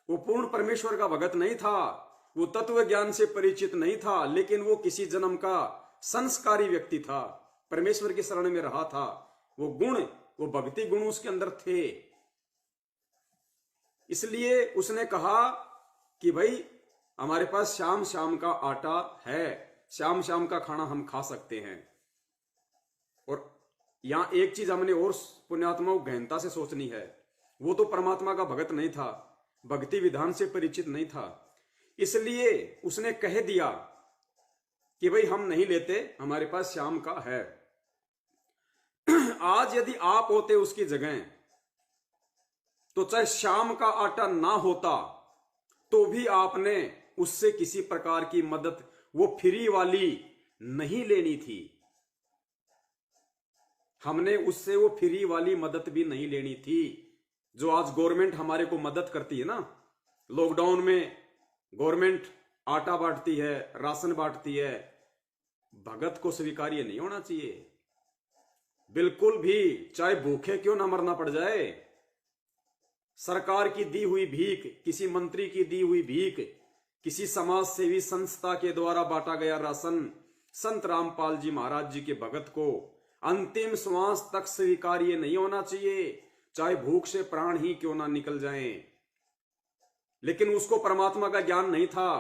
वो पूर्ण परमेश्वर का भगत नहीं था, वो तत्व ज्ञान से परिचित नहीं था, लेकिन वो किसी जन्म का संस्कारी व्यक्ति था, परमेश्वर की शरण में रहा था। वो गुण, वो भक्ति गुण उसके अंदर थे। इसलिए उसने कहा कि भाई हमारे पास शाम शाम का आटा है, शाम शाम का खाना हम खा सकते हैं। और यहां एक चीज हमने और पुण्यात्माओं गहनता से सोचनी है, वो तो परमात्मा का भगत नहीं था, भक्ति विधान से परिचित नहीं था, इसलिए उसने कह दिया कि भाई हम नहीं लेते, हमारे पास शाम का है। आज यदि आप होते उसकी जगह, तो चाहे शाम का आटा ना होता तो भी आपने उससे किसी प्रकार की मदद, वो फ्री वाली नहीं लेनी थी। हमने उससे वो फ्री वाली मदद भी नहीं लेनी थी जो आज गवर्नमेंट हमारे को मदद करती है ना। लॉकडाउन में गवर्नमेंट आटा बांटती है, राशन बांटती है, भगत को स्वीकार्य नहीं होना चाहिए बिल्कुल भी, चाहे भूखे क्यों ना मरना पड़ जाए। सरकार की दी हुई भीख, किसी मंत्री की दी हुई भीख, किसी समाज सेवी संस्था के द्वारा बांटा गया राशन संत रामपाल जी महाराज जी के भगत को अंतिम श्वास तक स्वीकार्य नहीं होना चाहिए, चाहे भूख से प्राण ही क्यों ना निकल जाएं। लेकिन उसको परमात्मा का ज्ञान नहीं था,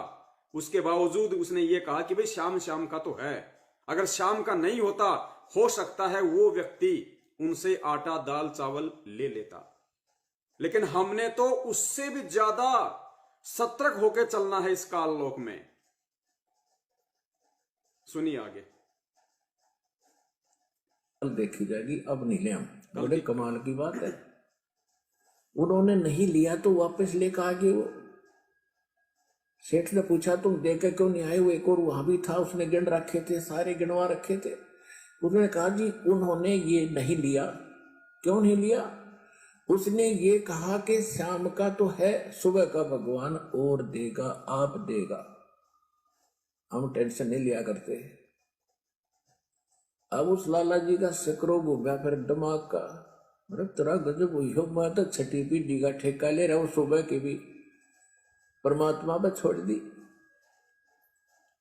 उसके बावजूद उसने ये कहा कि भाई शाम शाम का तो है। अगर शाम का नहीं होता, हो सकता है वो व्यक्ति उनसे आटा दाल चावल ले लेता, लेकिन हमने तो उससे भी ज्यादा सतर्क होकर चलना है इस काल लोक में। सुनिए आगे। कल देखी जाएगी, अब नहीं ले हम। बोले कमाल की बात है। उन्होंने नहीं लिया तो वापस लेकर आ गए। वो सेठ ने पूछा तुम देकर क्यों नहीं आए? वो एक और वहां भी था, उसने गिन रखे थे, सारे गिनवा रखे थे। उन्होंने कहा जी उन्होंने ये नहीं लिया। क्यों नहीं लिया? उसने ये कहा कि शाम का तो है, सुबह का भगवान और देगा, आप देगा, हम टेंशन नहीं लिया करते। अब उस लाला जी का सिकरो घूमा फिर दिमाग का। अरे तेरा गजब हुई हो, मैं तो छठी पीढ़ी का ठेका ले रहा हूँ, सुबह की भी परमात्मा पे छोड़ दी।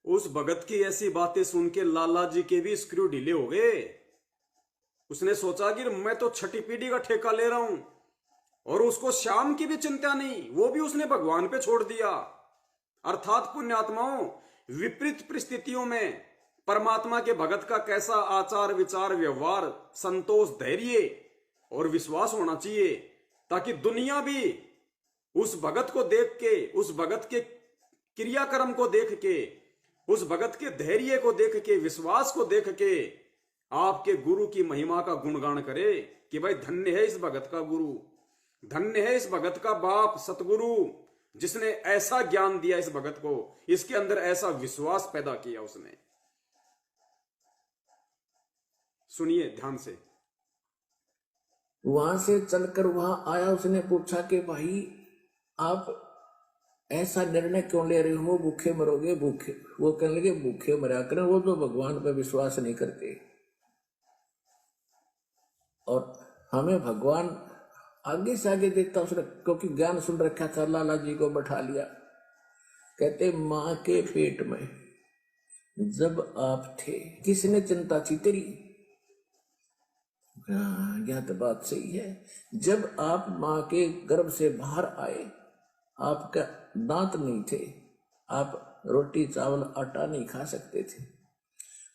उस भगत की ऐसी बातें सुन के लाला जी के भी स्क्रू ढीले हो गए। उसने सोचा कि मैं तो छठी पीढ़ी का ठेका ले रहा हूं, और उसको श्याम की भी चिंता नहीं, वो भी उसने भगवान पे छोड़ दिया। अर्थात पुण्यात्माओं, विपरीत परिस्थितियों में परमात्मा के भगत का कैसा आचार विचार व्यवहार, संतोष, धैर्य और विश्वास होना चाहिए, ताकि दुनिया भी उस भगत को देख के, उस भगत के क्रियाक्रम को देख के, उस भगत के धैर्य को देख के, विश्वास को देख के आपके गुरु की महिमा का गुणगान करे कि भाई धन्य है इस भगत का गुरु, धन्य है इस भगत का बाप सतगुरु, जिसने ऐसा ज्ञान दिया इस भगत को, इसके अंदर ऐसा विश्वास पैदा किया उसने। सुनिए ध्यान से। वहां से चलकर वहां आया, उसने पूछा कि भाई आप ऐसा निर्णय क्यों ले रहे हो, भूखे मरोगे। भूखे, वो कहने लगे भूखे मरा करें, वो तो भगवान पर विश्वास नहीं करते, और हमें भगवान आगे से आगे देखता उसने, क्योंकि ज्ञान सुन रखा था। लाला जी को बैठा लिया, कहते मां के पेट में जब आप थे किसने चिंता थी तेरी। यह तो बात सही है। जब आप मां के गर्भ से बाहर आए, आपका दांत नहीं थे, आप रोटी चावल आटा नहीं खा सकते थे,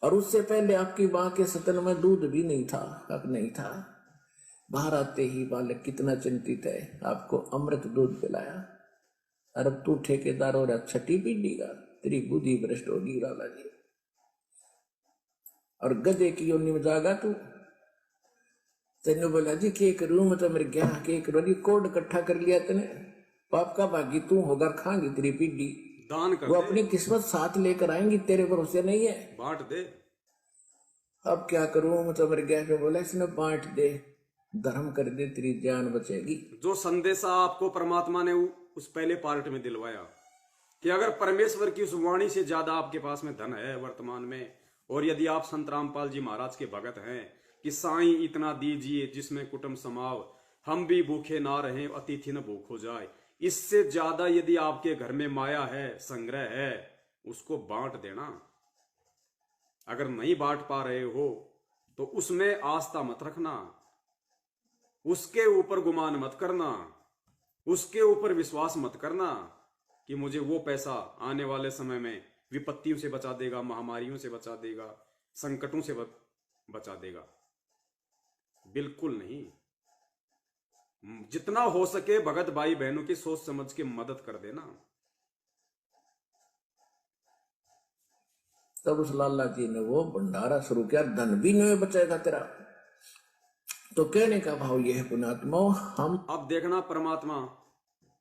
और उससे पहले आपकी मां के सतन में दूध भी नहीं था, कब नहीं था। बाहर आते ही बालक कितना चिंतित है, आपको अमृत दूध पिलाया, और अब तू ठेकेदार हो रहा छठी पीढ़ी का, तेरी बुद्धि भ्रष्ट होगी लाला जी। और गधे की योनि में जागा तू। तेने बोला जी के करूं, मैं तो मेरे क्या के करूं, कोड इकट्ठा कर लिया तेने, पाप का भागी तू होगा, खाएंगी तेरी पीढ़ी, दान कर वो दे, अपनी किस्मत साथ लेकर आएंगी, तेरे भरोसे नहीं है। बांट दे। अब क्या करूं, मैं तो मेरे क्या के बोला, इसने बांट दे, धर्म कर दे, तेरी जान बचेगी। जो संदेशा आपको परमात्मा ने उस पहले पार्ट में दिलवाया कि अगर परमेश्वर की उस वाणी से ज्यादा आपके पास में धन है वर्तमान में, और यदि आप संत रामपाल जी महाराज के भगत हैं कि साईं इतना दीजिए जिसमें कुटुंब समाव, हम भी भूखे ना रहें अतिथि न भूख हो जाए, इससे ज्यादा यदि आपके घर में माया है, संग्रह है, उसको बांट देना। अगर नहीं बांट पा रहे हो तो उसमें आस्था मत रखना, उसके ऊपर गुमान मत करना, उसके ऊपर विश्वास मत करना कि मुझे वो पैसा आने वाले समय में विपत्तियों से बचा देगा, महामारियों से बचा देगा, संकटों से बचा देगा। बिल्कुल नहीं। जितना हो सके भगत भाई बहनों की सोच समझ के मदद कर देना। तब उस लाला जी ने वो भंडारा शुरू किया, धन भी नहीं बचेगा तेरा। तो कहने का भाव यह है पुण्यात्मा, हम अब देखना परमात्मा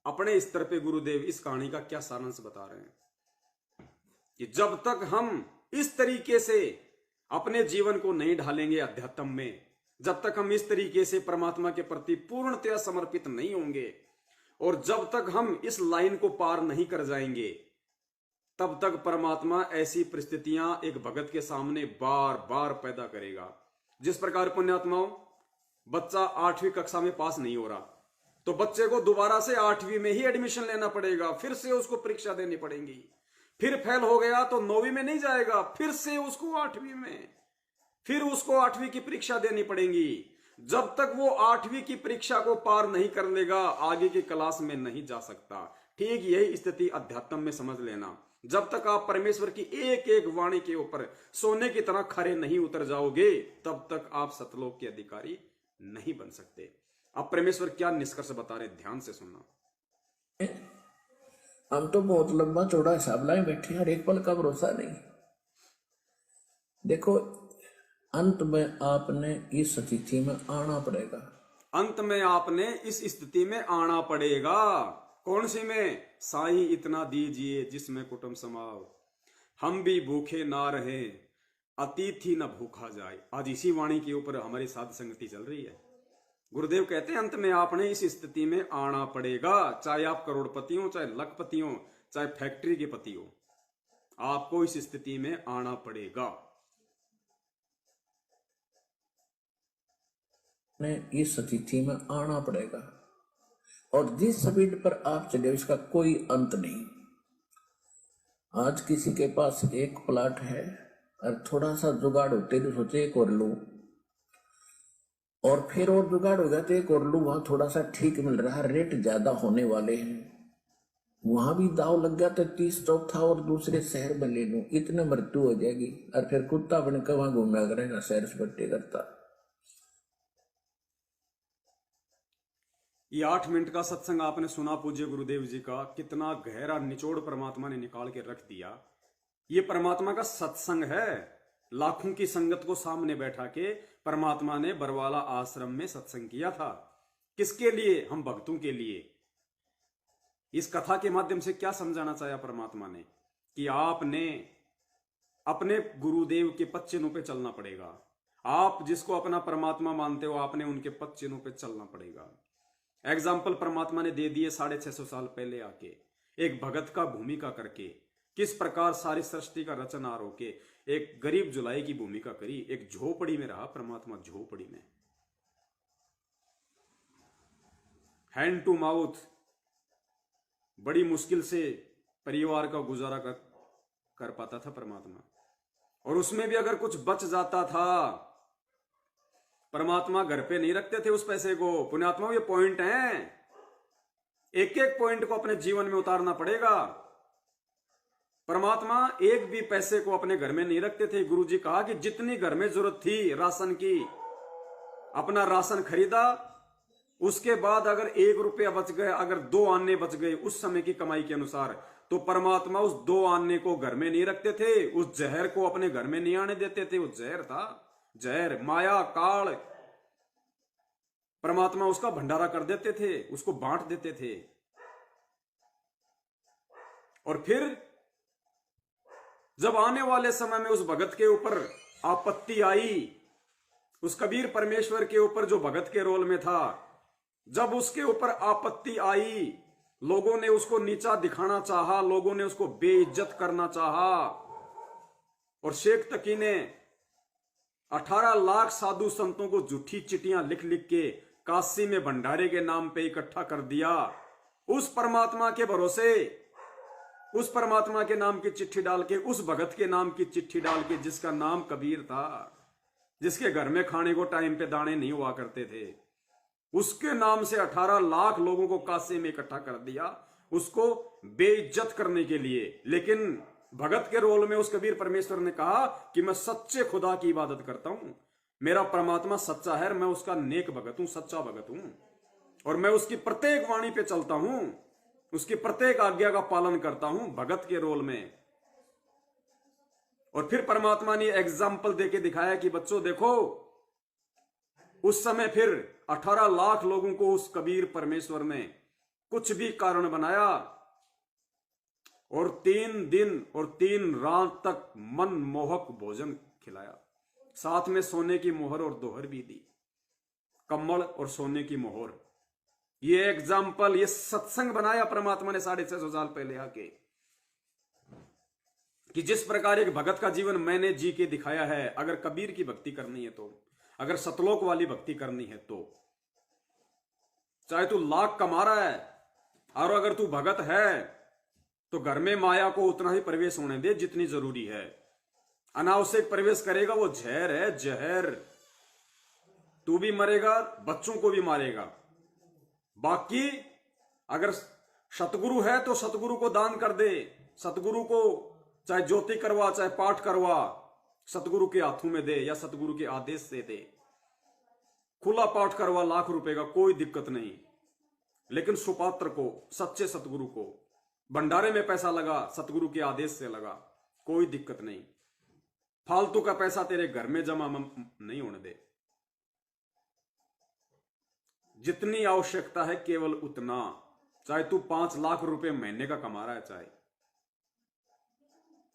अपने स्तर पे गुरुदेव इस कहानी का क्या सारांश बता रहे हैं कि जब तक हम इस तरीके से अपने जीवन को नहीं ढालेंगे अध्यात्म में, जब तक हम इस तरीके से परमात्मा के प्रति पूर्णतया समर्पित नहीं होंगे, और जब तक हम इस लाइन को पार नहीं कर जाएंगे, तब तक परमात्मा ऐसी परिस्थितियां एक भगत के सामने बार बार पैदा करेगा। जिस प्रकार पुण्यात्माओं, बच्चा 8वीं कक्षा में पास नहीं हो रहा तो बच्चे को दोबारा से 8वीं में ही एडमिशन लेना पड़ेगा, फिर से उसको परीक्षा देनी पड़ेगी। फिर फेल हो गया तो 9वीं में नहीं जाएगा, फिर से उसको 8वीं में, फिर उसको 8वीं की परीक्षा देनी पड़ेगी। जब तक वो 8वीं की परीक्षा को पार नहीं कर लेगा, आगे की क्लास में नहीं जा सकता। ठीक यही स्थिति अध्यात्म में समझ लेना। जब तक आप परमेश्वर की एक एक वाणी के ऊपर सोने की तरह खरे नहीं उतर जाओगे, तब तक आप सतलोक के अधिकारी नहीं बन सकते। अब परमेश्वर क्या निष्कर्ष बता रहे, ध्यान से सुनना। हम तो बहुत लंबा चौड़ा हिसाब लाए बैठे हैं, और एक पल का भरोसा नहीं। देखो, अंत में आपने इस स्थिति में आना पड़ेगा। अंत में आपने इस स्थिति में आना पड़ेगा। कौन सी में? साईं इतना दीजिए जिसमें कुटुंब समाव, हम भी भूखे ना रहे अतिथि न भूखा जाए। आज इसी वाणी के ऊपर हमारी साध संगति चल रही है। गुरुदेव कहते हैं अंत में आपने इस स्थिति में आना पड़ेगा। चाहे आप करोड़पति हो, चाहे लखपति हो, चाहे फैक्ट्री के पति हो, आपको इस स्थिति में आना पड़ेगा। ने इस स्थिति में आना पड़ेगा, और जिस स्पीड पर आप चले उसका कोई अंत नहीं। आज किसी के पास एक प्लाट है और थोड़ा सा जुगाड़ होते तो सोचे एक और लूं, और फिर और जुगाड़ हो जाते एक और लूं, वहां थोड़ा सा ठीक मिल रहा है, रेट ज्यादा होने वाले हैं, वहां भी दाव लग गया तो 30 चौथा और दूसरे शहर में ले लूं, इतने मृत्यु हो जाएगी, और फिर कुत्ता बनकर वहां घूमा करेगा, शहर से पट्टी करता। ये 8 मिनट का सत्संग आपने सुना पूज्य गुरुदेव जी का, कितना गहरा निचोड़ परमात्मा ने निकाल के रख दिया। ये परमात्मा का सत्संग है। लाखों की संगत को सामने बैठा के परमात्मा ने बरवाला आश्रम में सत्संग किया था। किसके लिए? हम भक्तों के लिए। इस कथा के माध्यम से क्या समझाना चाहा परमात्मा ने? कि आपने अपने गुरुदेव के पद चिन्हों पे चलना पड़ेगा। आप जिसको अपना परमात्मा मानते हो, आपने उनके पद चिन्हों पे चलना पड़ेगा। एग्जाम्पल परमात्मा ने दे दिए 650 साल पहले आके, एक भगत का भूमिका करके किस प्रकार सारी सृष्टि का रचनहार होके एक गरीब जुलाई की भूमिका करी। एक झोपड़ी में रहा परमात्मा, झोपड़ी में, हैंड टू माउथ, बड़ी मुश्किल से परिवार का गुजारा कर पाता था परमात्मा। और उसमें भी अगर कुछ बच जाता था, परमात्मा घर पे नहीं रखते थे उस पैसे को। पुण्यात्मा, ये पॉइंट है, एक एक पॉइंट को अपने जीवन में उतारना पड़ेगा। परमात्मा एक भी पैसे को अपने घर में नहीं रखते थे। गुरुजी कहा कि जितनी घर में जरूरत थी राशन की, अपना राशन खरीदा, उसके बाद अगर 1 रुपया बच गए, अगर 2 आने बच गए उस समय की कमाई के अनुसार, तो परमात्मा उस 2 आने को घर में नहीं रखते थे, उस जहर को अपने घर में नहीं आने देते थे। वो जहर था, जहर, माया, काल, परमात्मा उसका भंडारा कर देते थे, उसको बांट देते थे। और फिर जब आने वाले समय में उस भगत के ऊपर आपत्ति आई, उस कबीर परमेश्वर के ऊपर जो भगत के रोल में था, जब उसके ऊपर आपत्ति आई, लोगों ने उसको नीचा दिखाना चाहा, लोगों ने उसको बेइज्जत करना चाहा, और शेख तकी ने 18 लाख साधु संतों को झूठी चिट्ठियां लिख लिख के काशी में भंडारे के नाम पे इकट्ठा कर दिया। उस परमात्मा के भरोसे, उस परमात्मा के नाम की चिट्ठी डाल के, उस भगत के नाम की चिट्ठी डाल के, जिसका नाम कबीर था, जिसके घर में खाने को टाइम पे दाने नहीं हुआ करते थे, उसके नाम से 18 लाख लोगों को काशी में इकट्ठा कर दिया, उसको बेइज्जत करने के लिए। लेकिन भगत के रोल में उस कबीर परमेश्वर ने कहा कि मैं सच्चे खुदा की इबादत करता हूं, मेरा परमात्मा सच्चा है, मैं उसका नेक भगत हूं, सच्चा भगत हूं, और मैं उसकी प्रत्येक वाणी पे चलता हूं, उसकी प्रत्येक आज्ञा का पालन करता हूं, भगत के रोल में। और फिर परमात्मा ने एग्जाम्पल देके दिखाया कि बच्चों देखो, उस समय फिर 18 लाख लोगों को उस कबीर परमेश्वर ने कुछ भी कारण बनाया, और 3 दिन और 3 रात तक मनमोहक भोजन खिलाया, साथ में सोने की मोहर और दोहर भी दी, कम्बल और सोने की मोहर। ये एग्जाम्पल, ये सत्संग बनाया परमात्मा ने 650 साल पहले आके, कि जिस प्रकार एक भगत का जीवन मैंने जी के दिखाया है। अगर कबीर की भक्ति करनी है तो, अगर सतलोक वाली भक्ति करनी है तो, चाहे तू लाख कमा रहा है, और अगर तू भगत है तो घर में माया को उतना ही प्रवेश होने दे जितनी जरूरी है। अनावश्यक प्रवेश करेगा वो जहर है, जहर। तू भी मरेगा, बच्चों को भी मारेगा। बाकी अगर सतगुरु है तो सतगुरु को दान कर दे, सतगुरु को चाहे ज्योति करवा, चाहे पाठ करवा, सतगुरु के हाथों में दे या सतगुरु के आदेश से दे। खुला पाठ करवा लाख रुपए का, कोई दिक्कत नहीं। लेकिन सुपात्र को, सच्चे सतगुरु को, भंडारे में पैसा लगा, सतगुरु के आदेश से लगा, कोई दिक्कत नहीं। फालतू का पैसा तेरे घर में जमा नहीं होने दे। जितनी आवश्यकता है केवल उतना, चाहे तू 5 लाख रुपए महीने का कमा रहा है, चाहे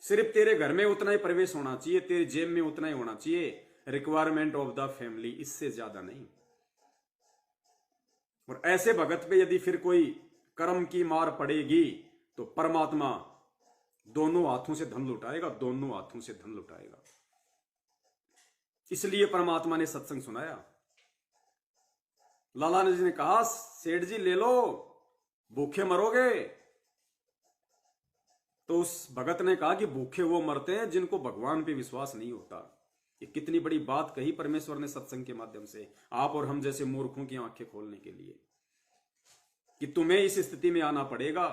सिर्फ तेरे घर में उतना ही प्रवेश होना चाहिए, तेरे जेब में उतना ही होना चाहिए। रिक्वायरमेंट ऑफ द फैमिली, इससे ज्यादा नहीं। और ऐसे भगत पे यदि फिर कोई कर्म की मार पड़ेगी तो परमात्मा दोनों हाथों से धन लुटाएगा, दोनों हाथों से धन लुटाएगा। इसलिए परमात्मा ने सत्संग सुनाया। लाला जी ने कहा, सेठ जी ले लो, भूखे मरोगे। तो उस भगत ने कहा कि भूखे वो मरते हैं जिनको भगवान पे विश्वास नहीं होता। ये कितनी बड़ी बात कही परमेश्वर ने सत्संग के माध्यम से आप और हम जैसे मूर्खों की आंखें खोलने के लिए, कि तुम्हें इस स्थिति में आना पड़ेगा।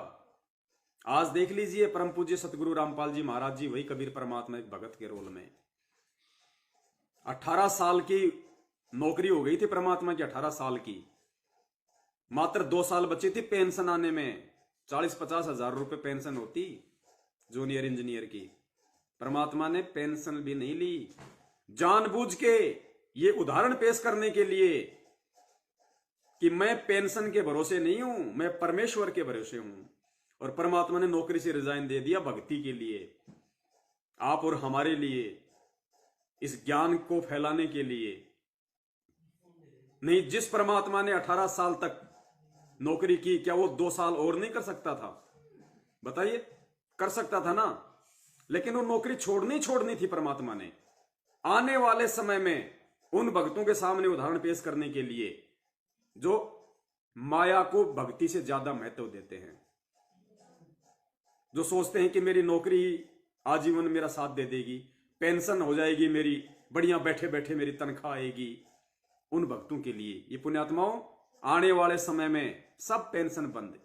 आज देख लीजिए, परम पूज्य सतगुरु रामपाल जी महाराज जी, वही कबीर परमात्मा एक भगत के रोल में 18 साल की नौकरी हो गई थी परमात्मा की, 18 साल की। मात्र 2 साल बची थी पेंशन आने में। 40-50 हजार रुपए पेंशन होती जूनियर इंजीनियर की। परमात्मा ने पेंशन भी नहीं ली, जानबूझ के ये उदाहरण पेश करने के लिए कि मैं पेंशन के भरोसे नहीं हूं, मैं परमेश्वर के भरोसे हूं। और परमात्मा ने नौकरी से रिजाइन दे दिया भक्ति के लिए, आप और हमारे लिए, इस ज्ञान को फैलाने के लिए। नहीं, जिस परमात्मा ने 18 साल तक नौकरी की, क्या वो 2 साल और नहीं कर सकता था? बताइए, कर सकता था ना। लेकिन वो नौकरी छोड़नी थी परमात्मा ने, आने वाले समय में उन भक्तों के सामने उदाहरण पेश करने के लिए जो माया को भक्ति से ज्यादा महत्व देते हैं, जो सोचते हैं कि मेरी नौकरी आजीवन मेरा साथ दे देगी, पेंशन हो जाएगी मेरी, बढ़िया बैठे बैठे मेरी तनख्वाह आएगी। उन भक्तों के लिए ये पुण्यात्माओं, आने वाले समय में सब पेंशन बंद,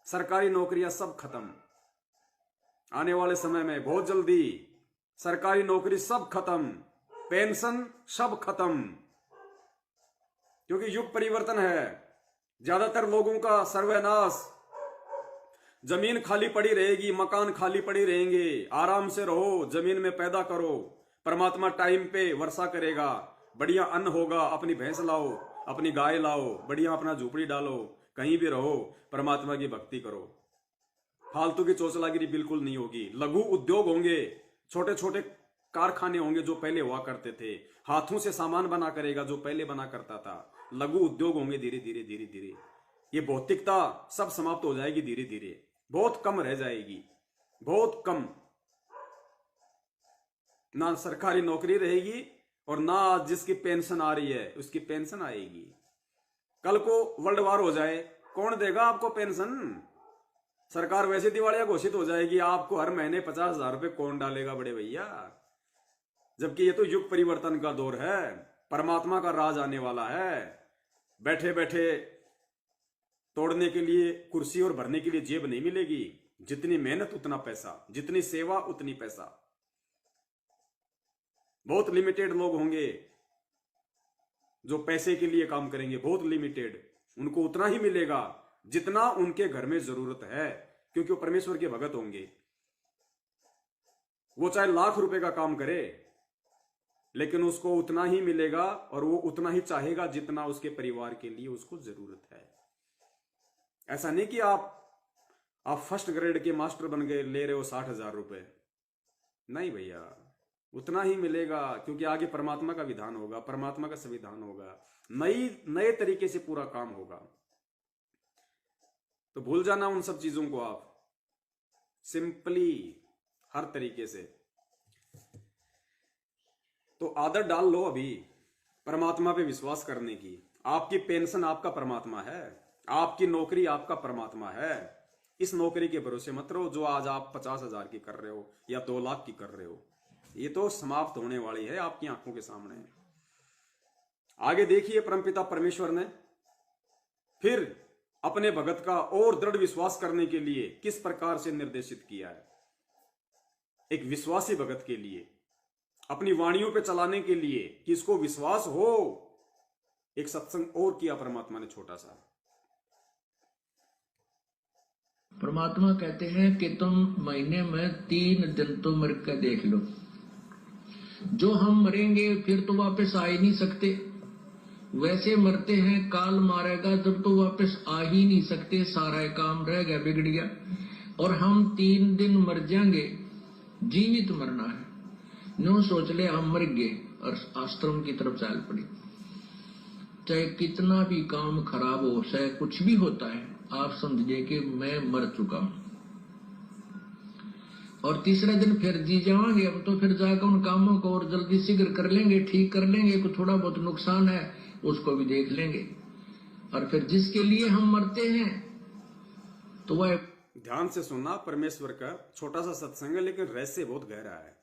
सरकारी नौकरियां सब खत्म। आने वाले समय में बहुत जल्दी सरकारी नौकरी सब खत्म, पेंशन सब खत्म, क्योंकि युग परिवर्तन है। ज्यादातर लोगों का सर्वनाश, जमीन खाली पड़ी रहेगी, मकान खाली पड़ी रहेंगे। आराम से रहो, जमीन में पैदा करो, परमात्मा टाइम पे वर्षा करेगा, बढ़िया अन्न होगा। अपनी भैंस लाओ, अपनी गाय लाओ, बढ़िया अपना झोपड़ी डालो, कहीं भी रहो, परमात्मा की भक्ति करो। फालतू की चोचलागिरी बिल्कुल नहीं होगी। लघु उद्योग होंगे, छोटे छोटे कारखाने होंगे जो पहले हुआ करते थे, हाथों से सामान बना करेगा जो पहले बना करता था। लघु उद्योग होंगे, धीरे धीरे धीरे धीरे ये भौतिकता सब समाप्त हो जाएगी, धीरे धीरे बहुत कम रह जाएगी, बहुत कम। ना सरकारी नौकरी रहेगी और ना जिसकी पेंशन आ रही है उसकी पेंशन आएगी। कल को वर्ल्ड वार हो जाए, कौन देगा आपको पेंशन? सरकार वैसे दिवालिया घोषित हो जाएगी, आपको हर महीने 50,000 रुपए कौन डालेगा बड़े भैया? जबकि ये तो युग परिवर्तन का दौर है, परमात्मा का राज आने वाला है। बैठे बैठे तोड़ने के लिए कुर्सी और भरने के लिए जेब नहीं मिलेगी। जितनी मेहनत उतना पैसा, जितनी सेवा उतनी पैसा। बहुत लिमिटेड लोग होंगे जो पैसे के लिए काम करेंगे, बहुत लिमिटेड। उनको उतना ही मिलेगा जितना उनके घर में जरूरत है, क्योंकि वो परमेश्वर के भगत होंगे। वो चाहे लाख रुपए का काम करे, लेकिन उसको उतना ही मिलेगा और वो उतना ही चाहेगा जितना उसके परिवार के लिए उसको जरूरत है। ऐसा नहीं कि आप फर्स्ट ग्रेड के मास्टर बन गए, ले रहे हो 60,000 रुपए। नहीं भैया, उतना ही मिलेगा, क्योंकि आगे परमात्मा का विधान होगा, परमात्मा का संविधान होगा, नए तरीके से पूरा काम होगा। तो भूल जाना उन सब चीजों को, आप सिंपली हर तरीके से तो आदत डाल लो अभी परमात्मा पे विश्वास करने की। आपकी पेंशन आपका परमात्मा है, आपकी नौकरी आपका परमात्मा है। इस नौकरी के भरोसे मत रहो जो आज आप 50,000 की कर रहे हो या 2 लाख की कर रहे हो। ये तो समाप्त होने वाली है आपकी आंखों के सामने। आगे देखिए, परमपिता परमेश्वर ने फिर अपने भगत का और दृढ़ विश्वास करने के लिए किस प्रकार से निर्देशित किया है। एक विश्वासी भगत के लिए, अपनी वाणियों पे चलाने के लिए, कि इसको विश्वास हो, एक सत्संग और किया परमात्मा ने छोटा सा। परमात्मा कहते हैं कि तुम महीने में 3 दिन तो मर के देख लो। जो हम मरेंगे फिर तो वापस आ ही नहीं सकते, वैसे मरते हैं, काल मारेगा जब तो वापस आ ही नहीं सकते, सारा काम रह गया, बिगड़ गया। और हम 3 दिन मर जाएंगे, जीवित मरना है। न्यू सोच ले हम मर गए और आश्रम की तरफ चल पड़ी। चाहे कितना भी काम खराब हो, चाहे कुछ भी होता है, आप समझिए कि मैं मर चुका हूं। और तीसरे दिन फिर जी जाएंगे, अब तो फिर जाकर उन कामों को और जल्दी शीघ्र कर लेंगे, ठीक कर लेंगे। कोई थोड़ा बहुत नुकसान है उसको भी देख लेंगे। और फिर जिसके लिए हम मरते हैं तो वह ध्यान से सुनना, परमेश्वर का छोटा सा सत्संग है लेकिन रहस्य बहुत गहरा है।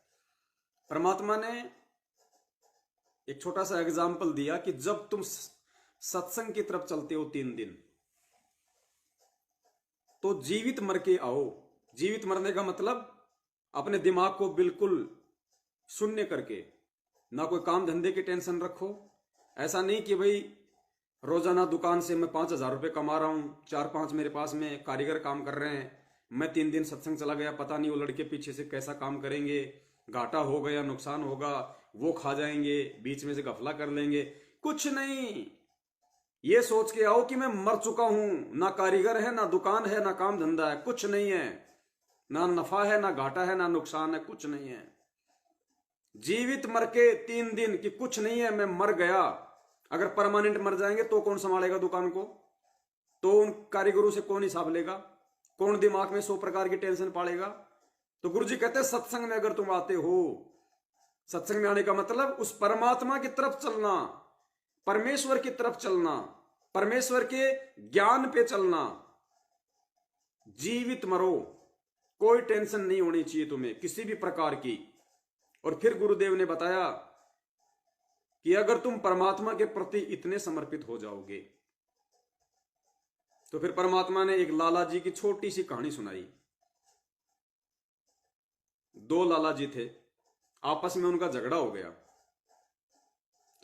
परमात्मा ने एक छोटा सा एग्जाम्पल दिया कि जब तुम सत्संग की तरफ चलते हो 3 दिन, तो जीवित मर के आओ। जीवित मरने का मतलब अपने दिमाग को बिल्कुल शून्य करके, ना कोई काम धंधे की टेंशन रखो। ऐसा नहीं कि भाई रोजाना दुकान से मैं 5,000 रुपये कमा रहा हूं, 4-5 मेरे पास में कारीगर काम कर रहे हैं, मैं 3 दिन सत्संग चला गया, पता नहीं वो लड़के पीछे से कैसा काम करेंगे, घाटा हो गया, नुकसान होगा, वो खा जाएंगे, बीच में से गफला कर लेंगे। कुछ नहीं, ये सोच के आओ कि मैं मर चुका हूं, ना कारीगर है, ना दुकान है, ना काम धंधा है, कुछ नहीं है, ना नफा है, ना घाटा है, ना नुकसान है, कुछ नहीं है। जीवित मर के 3 दिन कि कुछ नहीं है, मैं मर गया। अगर परमानेंट मर जाएंगे तो कौन संभालेगा दुकान को? तो उन कारीगरों से कौन हिसाब लेगा? कौन दिमाग में 100 प्रकार की टेंशन पालेगा? तो गुरु जी कहते हैं सत्संग में अगर तुम आते हो, सत्संग में आने का मतलब उस परमात्मा की तरफ चलना, परमेश्वर की तरफ चलना, परमेश्वर के ज्ञान पे चलना। जीवित मरो, कोई टेंशन नहीं होनी चाहिए तुम्हें किसी भी प्रकार की। और फिर गुरुदेव ने बताया कि अगर तुम परमात्मा के प्रति इतने समर्पित हो जाओगे, तो फिर परमात्मा ने एक लाला जी की छोटी सी कहानी सुनाई। 2 लाला जी थे, आपस में उनका झगड़ा हो गया।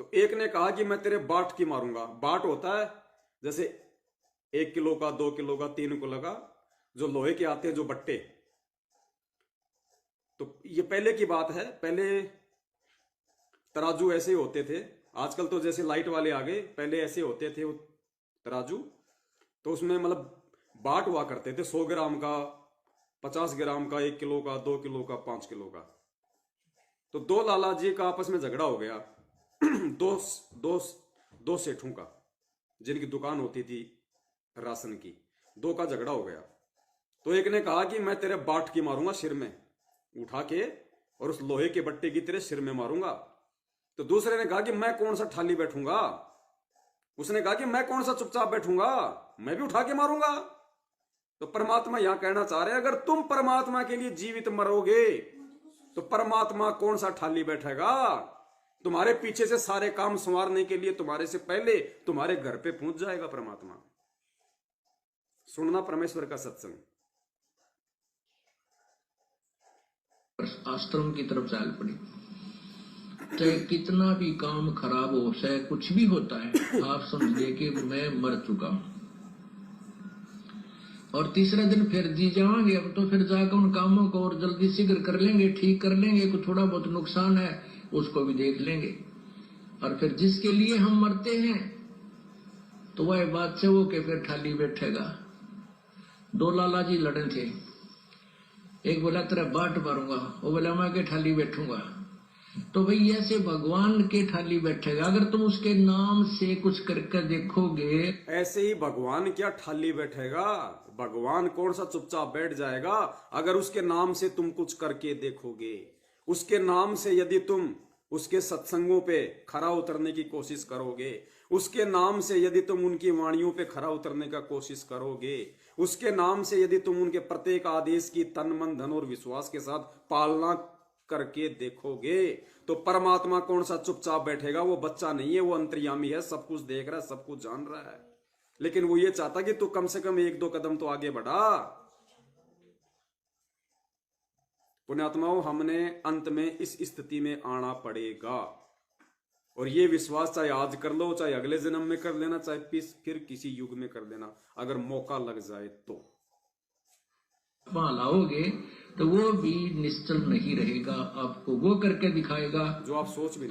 तो एक ने कहा कि मैं तेरे बाट की मारूंगा। बाट होता है जैसे 1 किलो का, 2 किलो का, 3 किलो का, जो लोहे के आते हैं, जो बट्टे। तो ये पहले की बात है, पहले तराजू ऐसे होते थे। आजकल तो जैसे लाइट वाले आ गए, पहले ऐसे होते थे वो तराजू। तो उसमें मतलब बाट हुआ करते थे 100 ग्राम का, 50 ग्राम का, 1 किलो का, 2 किलो का, 5 किलो का। तो 2 लाला जी का आपस में झगड़ा हो गया। दो सेठों का, जिनकी दुकान होती थी राशन की, 2 का झगड़ा हो गया। तो एक ने कहा कि मैं तेरे बाट की मारूंगा, सिर में उठा के, और उस लोहे के बट्टे की तेरे सिर में मारूंगा। तो दूसरे ने कहा कि मैं कौन सा ठाली बैठूंगा। उसने कहा कि मैं कौन सा चुपचाप बैठूंगा, मैं भी उठा के मारूंगा। तो परमात्मा यहां कहना चाह रहे हैं, अगर तुम परमात्मा के लिए जीवित मरोगे तो परमात्मा कौन सा ठाली बैठेगा। तुम्हारे पीछे से सारे काम संवारने के लिए तुम्हारे से पहले तुम्हारे घर पे पहुंच जाएगा परमात्मा। सुनना परमेश्वर का सत्संग। आश्रम की तरफ चाल पड़ी। चाहे कितना भी काम खराब हो, चाहे कुछ भी होता है, आप समझिए कि मैं मर चुका हूं। और तीसरे दिन फिर जी जाएंगे, अब तो फिर जाकर उन कामों को और जल्दी शीघ्र कर लेंगे, ठीक कर लेंगे। कुछ थोड़ा बहुत नुकसान है उसको भी देख लेंगे। और फिर जिसके लिए हम मरते हैं तो वह बात से वो के फिर ठाली बैठेगा। 2 लाला जी लड़े थे। एक बोला तेरा बाट मारूंगा, वो बोला मैं के ठाली बैठूंगा। तो भाई ऐसे भगवान के ठाली बैठेगा। अगर तुम उसके नाम से कुछ करके देखोगे, ऐसे ही भगवान क्या ठाली बैठेगा। भगवान कौन सा चुपचाप बैठ जाएगा। अगर उसके नाम से तुम कुछ करके देखोगे, उसके नाम से यदि तुम उसके सत्संगों पे खरा उतरने की कोशिश करोगे, उसके नाम से यदि तुम उनकी वाणियों पे खरा उतरने का कोशिश करोगे, उसके नाम से यदि तुम उनके प्रत्येक आदेश की तन मन धन और विश्वास के साथ पालना करके देखोगे, तो परमात्मा कौन सा चुपचाप बैठेगा। वो बच्चा नहीं है, वो अंतर्यामी है, सब कुछ देख रहा है, सब कुछ जान रहा है। लेकिन वो ये चाहता कि तू कम से कम 1-2 कदम तो आगे बढ़ा। पुण्यात्माओं, हमने अंत में इस स्थिति में आना पड़ेगा। और ये विश्वास चाहे आज कर लो, चाहे अगले जन्म में कर लेना, चाहे फिर किसी युग में कर लेना, अगर मौका लग जाए तो। लाओगे तो वो भी निश्चल नहीं रहेगा, आपको वो करके दिखाएगा जो आप सोच भी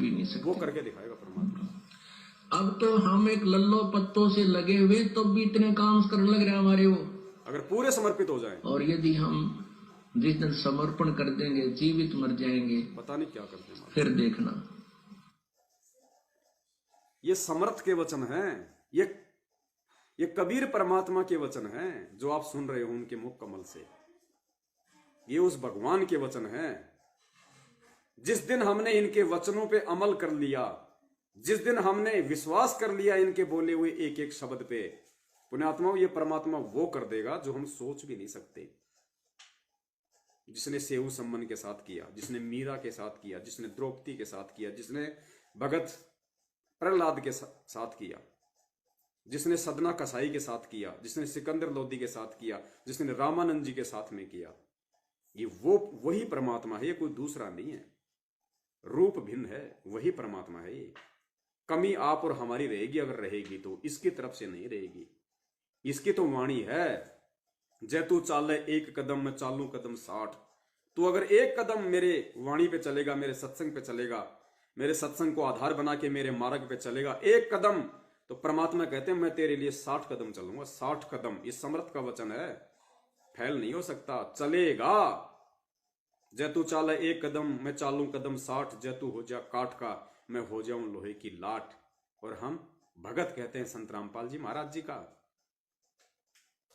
नहीं सकते। वो करके दिखाएगा परमात्मा। अब तो हम एक लल्लो पत्तों से लगे हुए तो भी इतने काम करने लग रहे हमारे वो, अगर पूरे समर्पित हो जाए। और यदि हम जिस दिन समर्पण कर देंगे, जीवित मर जाएंगे, पता नहीं क्या कर देंगे। फिर देखना। ये समर्थ के वचन हैं, ये कबीर परमात्मा के वचन हैं जो आप सुन रहे हो उनके मुख कमल से। ये उस भगवान के वचन हैं। जिस दिन हमने इनके वचनों पे अमल कर लिया, जिस दिन हमने विश्वास कर लिया इनके बोले हुए एक एक शब्द पे, पुण्यात्माओं, ये परमात्मा वो कर देगा जो हम सोच भी नहीं सकते। जिसने सेऊ सम्मन के साथ किया, जिसने मीरा के साथ किया, जिसने द्रौपदी के साथ किया, जिसने भगत प्रहलाद के साथ किया, जिसने सदना कसाई के साथ किया, जिसने सिकंदर लोदी के साथ किया, जिसने रामानंद जी के साथ में किया, ये वो वही परमात्मा है, ये कोई दूसरा नहीं है। रूप भिन्न है, वही परमात्मा है। ये कमी आप और हमारी रहेगी, अगर रहेगी तो इसकी तरफ से नहीं रहेगी। इसकी तो वाणी है, जय तू चाले एक कदम मैं चालू कदम 60। तू अगर एक कदम मेरे वाणी पे चलेगा, मेरे सत्संग पे चलेगा, मेरे सत्संग को आधार बना के मेरे मार्ग पे चलेगा एक कदम, तो परमात्मा कहते हैं मैं तेरे लिए 60 कदम चलूंगा। 60 कदम, ये समर्थ का वचन है, फैल नहीं हो सकता, चलेगा। जय तू चाले एक कदम मैं चालू कदम 60, जय तू हो जा काठ का मैं हो जाऊं लोहे की लाट। और हम भगत कहते हैं संत रामपाल जी महाराज जी का।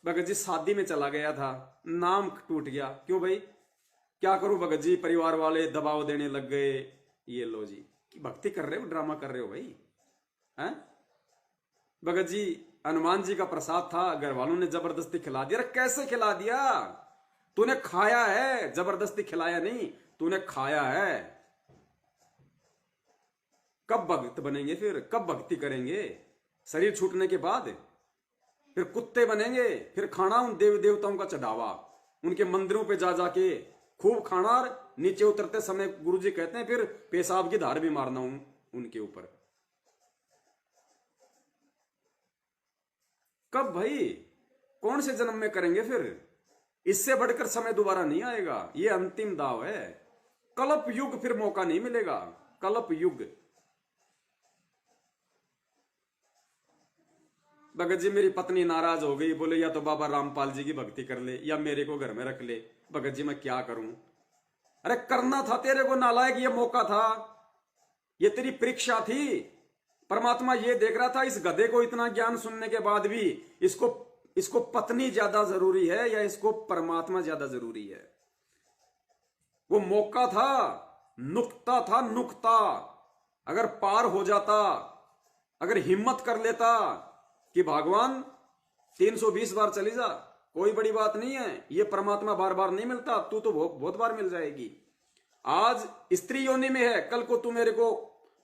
भगत जी शादी में चला गया था, नाम टूट गया। क्यों भाई, क्या करूं भगत जी, परिवार वाले दबाव देने लग गए। ये लो जी, कि भक्ति कर रहे हो, ड्रामा कर रहे हो भाई, हैं? भगत जी, हनुमान जी का प्रसाद था, घर वालों ने जबरदस्ती खिला दिया। अरे कैसे खिला दिया? तूने खाया है, जबरदस्ती खिलाया नहीं, तूने खाया है। कब भक्त बनेंगे फिर, कब भक्ति करेंगे? शरीर छूटने के बाद फिर कुत्ते बनेंगे, फिर खाना उन देव देवताओं का चढ़ावा, उनके मंदिरों पे जा जाके खूब खाना, और नीचे उतरते समय गुरुजी कहते हैं फिर पेशाब की धार भी मारना उनके ऊपर। कब भाई, कौन से जन्म में करेंगे फिर? इससे बढ़कर समय दोबारा नहीं आएगा, ये अंतिम दाव है। कल्प युग फिर मौका नहीं मिलेगा, कल्प युग। भगत जी, मेरी पत्नी नाराज हो गई, बोले या तो बाबा रामपाल जी की भक्ति कर ले या मेरे को घर में रख ले। भगत जी, मैं क्या करूं? अरे करना था तेरे को नालायक, ये मौका था, ये तेरी परीक्षा थी। परमात्मा ये देख रहा था, इस गधे को इतना ज्ञान सुनने के बाद भी इसको पत्नी ज्यादा जरूरी है या इसको परमात्मा ज्यादा जरूरी है। वो मौका था, नुक्ता था, नुक्ता। अगर पार हो जाता, अगर हिम्मत कर लेता कि भगवान 320 बार चली जा, कोई बड़ी बात नहीं है, ये परमात्मा बार बार नहीं मिलता, तू तो बहुत बार मिल जाएगी। आज स्त्री योनि में है, कल को तू मेरे को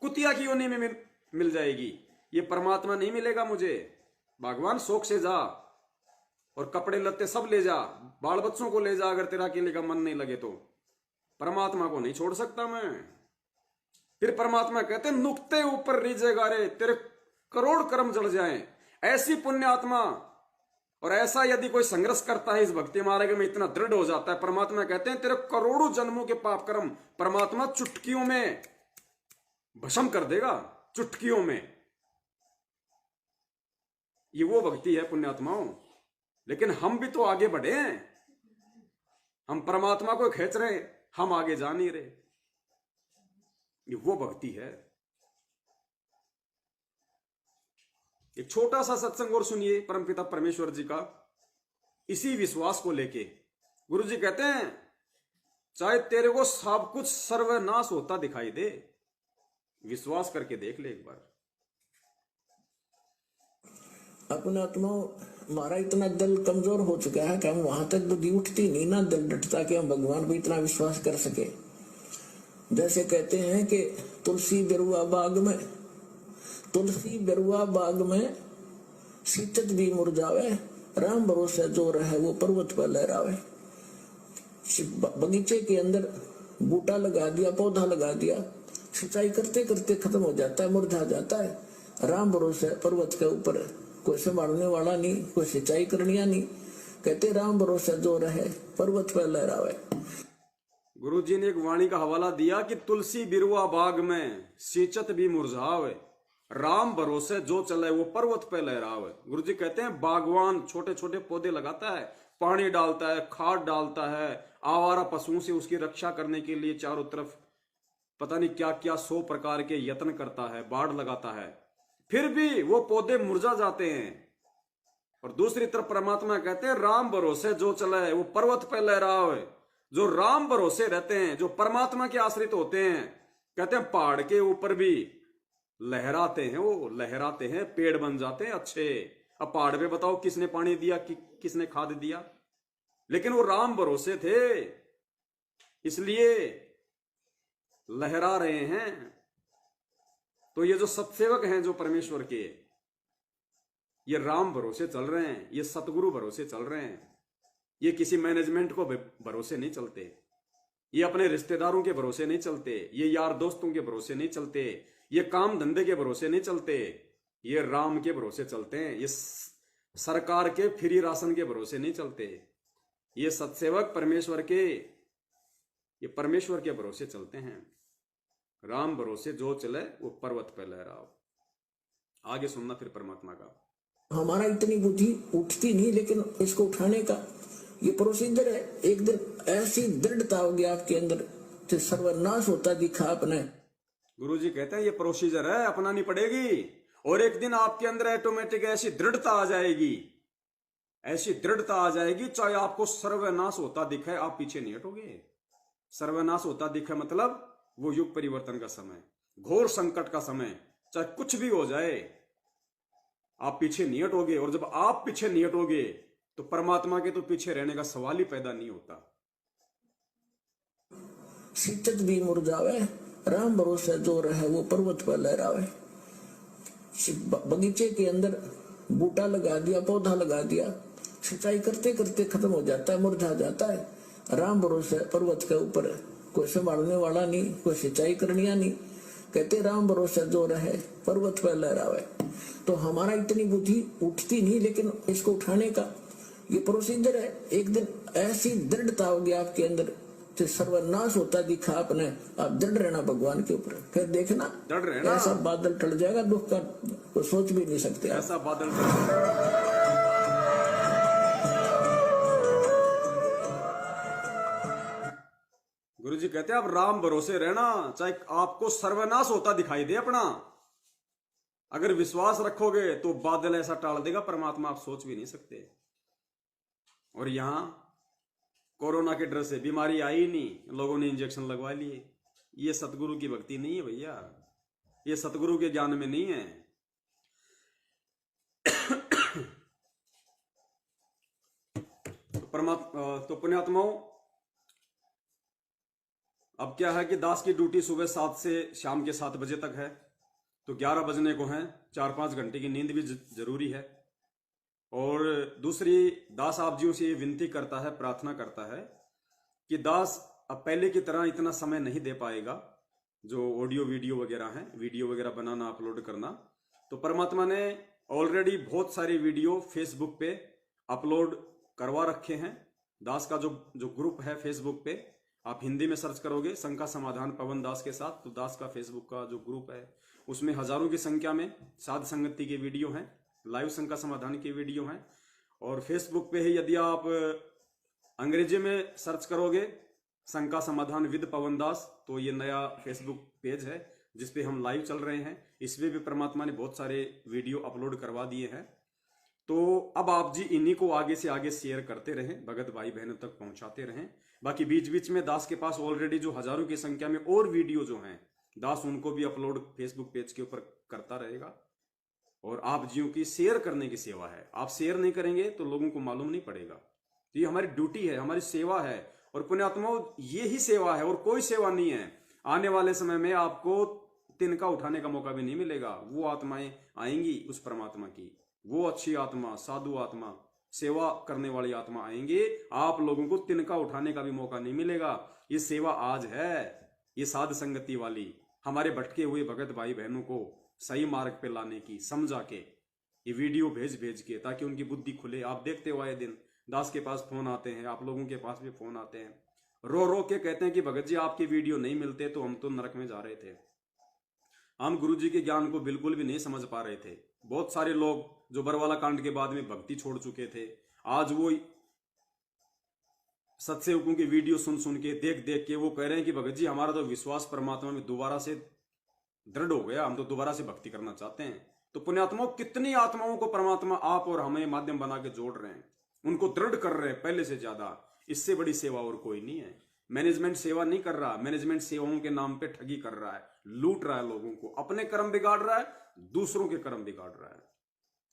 कुतिया की योनि में मिल जाएगी। ये परमात्मा नहीं मिलेगा मुझे। भगवान शौक से जा और कपड़े लत्ते सब ले जा, बाल बच्चों को ले जा, अगर तेरा अकेले का मन नहीं लगे तो। परमात्मा को नहीं छोड़ सकता मैं। फिर परमात्मा कहते नुक्ते ऊपर रीजेगा रे, तेरे करोड़ कर्म जड़ जाएं। ऐसी पुण्य आत्मा और ऐसा यदि कोई संघर्ष करता है इस भक्ति मार्ग में, इतना दृढ़ हो जाता है, परमात्मा कहते हैं तेरे करोड़ों जन्मों के पाप कर्म परमात्मा चुटकियों में भस्म कर देगा, चुटकियों में। ये वो भक्ति है पुण्यात्माओं। लेकिन हम भी तो आगे बढ़े हैं, हम परमात्मा को खींच रहे हैं, हम आगे जा नहीं रहे। ये वो भक्ति है। एक छोटा सा सत्संग और सुनिए परमपिता परमेश्वर जी का, इसी विश्वास को लेके। गुरु जी कहते हैं चाहे तेरे को सब कुछ सर्वनाश होता दिखाई दे, विश्वास करके देख ले एक बार। अपने आत्माओं, हमारा इतना दिल कमजोर हो चुका है कि हम वहां तक बुद्धि उठती नहीं ना, दिल डटता कि हम भगवान पे इतना विश्वास कर सके। जैसे कहते हैं कि तुलसी बिरुआ बाग में, तुलसी बिरुआ बाग में सीचत भी मुरझावे, राम भरोसे जो रहे वो पर्वत पर लहरावे। बगीचे के अंदर बूटा लगा दिया, पौधा लगा दिया, सिंचाई करते करते खत्म हो जाता है, मुरझा जाता है। राम भरोसे पर्वत के ऊपर कोई संभालने वाला नहीं, कोई सिंचाई करनिया नहीं। कहते राम भरोसे जो रहे पर्वत पर लहरावे। गुरु जी ने एक वाणी का हवाला दिया कि तुलसी बिरुआ बाग में सींचत भी मुरझावे, राम भरोसे जो चले वो पर्वत पे लहरावे। गुरु जी कहते हैं बागवान छोटे छोटे पौधे लगाता है, पानी डालता है, खाद डालता है, आवारा पशुओं से उसकी रक्षा करने के लिए चारों तरफ पता नहीं क्या क्या 100 प्रकार के यत्न करता है, बाढ़ लगाता है, फिर भी वो पौधे मुरझा जाते हैं। और दूसरी तरफ परमात्मा कहते हैं राम भरोसे जो चले वो पर्वत पे लहरावे। जो राम भरोसे रहते हैं, जो परमात्मा के आश्रित होते हैं, कहते हैं पहाड़ के ऊपर भी लहराते हैं, वो लहराते हैं, पेड़ बन जाते हैं अच्छे। अब पहाड़ पे बताओ किसने पानी दिया, किसने खाद दिया, लेकिन वो राम भरोसे थे, इसलिए लहरा रहे हैं। तो ये जो सत्सेवक हैं जो परमेश्वर के, ये राम भरोसे चल रहे हैं, ये सतगुरु भरोसे चल रहे हैं, ये किसी मैनेजमेंट को भरोसे नहीं चलते, ये अपने रिश्तेदारों के भरोसे नहीं चलते, ये यार दोस्तों के भरोसे नहीं चलते, ये काम धंधे के भरोसे नहीं चलते, ये राम के भरोसे चलते हैं, ये सरकार के फ्री राशन के भरोसे नहीं चलते, ये सत्सेवक परमेश्वर के, ये परमेश्वर के भरोसे चलते हैं। राम भरोसे जो चले वो पर्वत पे लहराओ। आगे सुनना फिर परमात्मा का। हमारा इतनी बुद्धि उठती नहीं, लेकिन इसको उठाने का ये प्रोसीजर है। एक दिन ऐसी दृढ़ता होगी आपके अंदर कि सर्वनाश होता दिखा आपने। गुरु जी कहते हैं ये प्रोसीजर है, अपनानी पड़ेगी, और एक दिन आपके अंदर ऑटोमेटिक ऐसी दृढ़ता आ जाएगी, ऐसी दृढ़ता आ जाएगी, चाहे आपको सर्वनाश होता दिखे आप पीछे नहीं हटोगे। सर्वनाश होता दिखे मतलब वो युग परिवर्तन का समय, घोर संकट का समय, चाहे कुछ भी हो जाए आप पीछे नहीं हटोगे। और जब आप पीछे नहीं हटोगे तो परमात्मा के तो पीछे रहने का सवाल ही पैदा नहीं होता। शीतत भी मुरझावे, राम भरोसे जो रहे वो पर्वत पर लहरावे। बगीचे के अंदर बूटा लगा दिया, पौधा लगा दिया, सिंचाई करते करते खत्म हो जाता है, मुरझा जाता है। राम भरोसे पर्वत के ऊपर कोई संभालने वाला नहीं, कोई सिंचाई करनिया नहीं। कहते राम भरोसे जो रहे पर्वत पर लहरावे। तो हमारा इतनी बुद्धि उठती नहीं, लेकिन इसको उठाने का ये प्रोसीजर है। एक दिन ऐसी दृढ़ता होगी आपके अंदर कि सर्वनाश होता दिखा आपने। आप दृढ़ रहना भगवान के ऊपर, फिर देखना दृढ़ रहना, ऐसा बादल टल जाएगा, दुख का कोई सोच भी नहीं सकते। ऐसा बादल टल जाएगा। गुरु जी कहते हैं आप राम भरोसे रहना, चाहे आपको सर्वनाश होता दिखाई दे अपना, अगर विश्वास रखोगे तो बादल ऐसा टाल देगा परमात्मा, आप सोच भी नहीं सकते। और यहां कोरोना के डर से बीमारी आई नहीं, लोगों ने इंजेक्शन लगवा लिए। ये सतगुरु की भक्ति नहीं है भैया, ये सतगुरु के ज्ञान में नहीं है। तो पुण्यात्माओं, अब क्या है कि दास की ड्यूटी सुबह 7 से शाम के 7 बजे तक है, तो 11 बजने को है। 4-5 घंटे की नींद भी जरूरी है। और दूसरी, दास आप जियों से ये विनती करता है, प्रार्थना करता है कि दास अब पहले की तरह इतना समय नहीं दे पाएगा, जो ऑडियो वीडियो वगैरह है, वीडियो वगैरह बनाना, अपलोड करना। तो परमात्मा ने ऑलरेडी बहुत सारी वीडियो फेसबुक पे अपलोड करवा रखे हैं। दास का जो ग्रुप है फेसबुक पे, आप हिंदी में सर्च करोगे शंका समाधान पवन दास के साथ, तो दास का फेसबुक का जो ग्रुप है उसमें हजारों की संख्या में साध संगति के वीडियो हैं, लाइव शंका समाधान की वीडियो हैं। और फेसबुक पे ही यदि आप अंग्रेजी में सर्च करोगे शंका समाधान विद पवन दास, तो ये नया फेसबुक पेज है जिसपे हम लाइव चल रहे हैं। इसमें भी परमात्मा ने बहुत सारे वीडियो अपलोड करवा दिए हैं। तो अब आप जी इन्हीं को आगे से आगे शेयर करते रहें, भगत भाई बहनों तक पहुंचाते रहें। बाकी बीच बीच में दास के पास ऑलरेडी जो हजारों की संख्या में और वीडियो जो हैं, दास उनको भी अपलोड फेसबुक पेज के ऊपर करता रहेगा। और आप जियों की शेयर करने की सेवा है, आप शेयर नहीं करेंगे तो लोगों को मालूम नहीं पड़ेगा। तो ये हमारी ड्यूटी है, हमारी सेवा है। और पुण्यात्माओं, ये ही सेवा है और कोई सेवा नहीं है। आने वाले समय में आपको तिनका उठाने का मौका भी नहीं मिलेगा। वो आत्माएं आएंगी उस परमात्मा की, वो अच्छी आत्मा, साधु आत्मा, सेवा करने वाली आत्मा आएंगे, आप लोगों को तिनका उठाने का भी मौका नहीं मिलेगा। ये सेवा आज है, ये साध संगति वाली, हमारे भटके हुए भगत भाई बहनों को सही मार्ग पे लाने की, समझा के ये वीडियो भेज भेज के, ताकि उनकी बुद्धि खुले। आप देखते हो आए दिन दास के पास फोन आते हैं, आप लोगों के पास भी फोन आते हैं, रो रो के कहते हैं कि भगत जी आपके वीडियो नहीं मिलते तो हम तो नरक में जा रहे थे, हम गुरु जी के ज्ञान को बिल्कुल भी नहीं समझ पा रहे थे। बहुत सारे लोग जो बरवाला कांड के बाद में भक्ति छोड़ चुके थे, आज वो सत्सेवकों की वीडियो सुन सुन के, देख देख के वो कह रहे हैं कि भगत जी हमारा तो विश्वास परमात्मा में दोबारा से दृढ़ हो गया, हम तो दोबारा से भक्ति करना चाहते हैं। तो पुण्यात्माओं, कितनी आत्माओं को परमात्मा आप और हमें माध्यम बना के जोड़ रहे हैं, उनको दृढ़ कर रहे हैं पहले से ज्यादा। इससे बड़ी सेवा और कोई नहीं है। मैनेजमेंट सेवा नहीं कर रहा, मैनेजमेंट सेवाओं के नाम पे ठगी कर रहा है, लूट रहा है लोगों को, अपने कर्म बिगाड़ रहा है, दूसरों के कर्म बिगाड़ रहा है।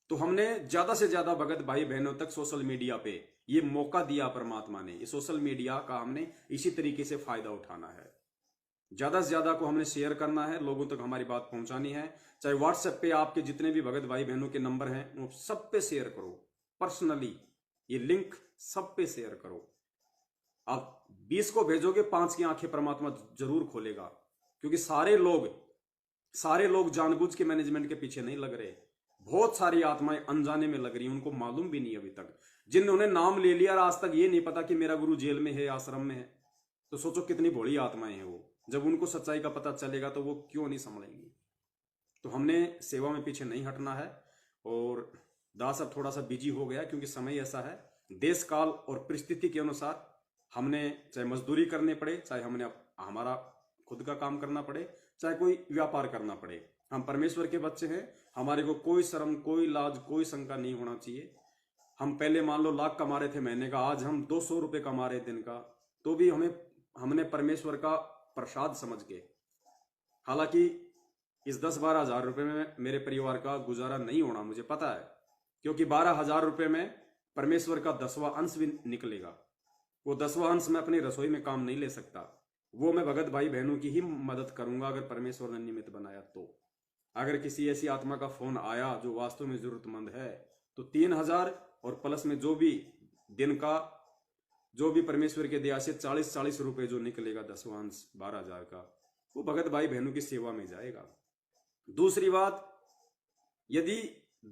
तो हमने ज्यादा से ज्यादा भगत भाई बहनों तक सोशल मीडिया पे ये मौका दिया परमात्मा ने, ये सोशल मीडिया का हमने इसी तरीके से फायदा उठाना है। ज्यादा से ज्यादा को हमने शेयर करना है, लोगों तक हमारी बात पहुंचानी है। चाहे व्हाट्सएप पे आपके जितने भी भगत भाई बहनों के नंबर हैं वो सब पे शेयर करो, पर्सनली ये लिंक सब पे शेयर करो। आप 20 को भेजोगे, 5 की आंखें परमात्मा जरूर खोलेगा, क्योंकि सारे लोग जानबूझ के मैनेजमेंट के पीछे नहीं लग रहे। बहुत सारी आत्माएं अनजाने में लग रही, उनको मालूम भी नहीं अभी तक। जिन्होंने नाम ले लिया और आज तक ये नहीं पता कि मेरा गुरु जेल में है, आश्रम में है, तो सोचो कितनी भोली आत्माएं हैं वो। जब उनको सच्चाई का पता चलेगा तो वो क्यों नहीं संभलेंगी। तो हमने सेवा में पीछे नहीं हटना है। और दास अब थोड़ा सा बिजी हो गया, क्योंकि समय ऐसा है, देश काल और परिस्थिति के अनुसार हमने चाहे मजदूरी करनी पड़े, चाहे हमने हमारा खुद का काम करना पड़े, चाहे कोई व्यापार करना पड़े, हम परमेश्वर के बच्चे हैं। हमारे को कोई शर्म, कोई लाज, कोई शंका नहीं होना चाहिए। हम पहले मान लो लाख कमा रहे थे महीने का, आज हम 200 रुपए कमा रहे दिन का, तो भी हमने परमेश्वर का प्रसाद समझ के, हालांकि इस 10-12 हजार रुपए में मेरे परिवार का गुजारा नहीं होना, मुझे पता है, क्योंकि 12,000 रुपए में परमेश्वर का 10वां अंश भी निकलेगा। वो 10वां अंश मैं अपनी रसोई में काम नहीं ले सकता, वो मैं भगत भाई बहनों की ही मदद करूंगा अगर परमेश्वर ने निमित्त बनाया तो। अगर किसी ऐसी आत्मा का फोन आया जो वास्तव में जरूरतमंद है, तो 3,000 और प्लस में जो भी दिन का, जो भी परमेश्वर के दया से 40-40 रुपए जो निकलेगा 10वां अंश 12,000 का, वो भगत भाई बहनों की सेवा में जाएगा। दूसरी बात, यदि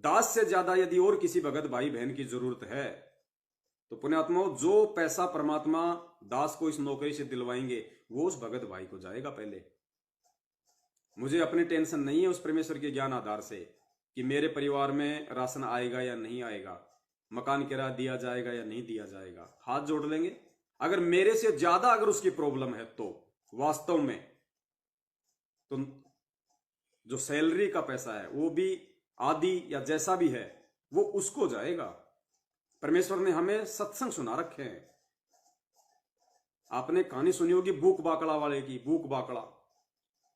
दास से ज्यादा यदि और किसी भगत भाई बहन की जरूरत है, तो पुण्यात्माओं जो पैसा परमात्मा दास को इस नौकरी से दिलवाएंगे वो उस भगत भाई को जाएगा पहले। मुझे अपनी टेंशन नहीं है उस परमेश्वर के ज्ञान आधार से कि मेरे परिवार में राशन आएगा या नहीं आएगा, मकान किराया दिया जाएगा या नहीं दिया जाएगा। हाथ जोड़ लेंगे, अगर मेरे से ज्यादा अगर उसकी प्रॉब्लम है तो वास्तव में तो जो सैलरी का पैसा है वो भी आदि या जैसा भी है वो उसको जाएगा। परमेश्वर ने हमें सत्संग सुना रखे हैं। आपने कहानी सुनी होगी भूख बाकड़ा वाले की। भूख बाकड़ा,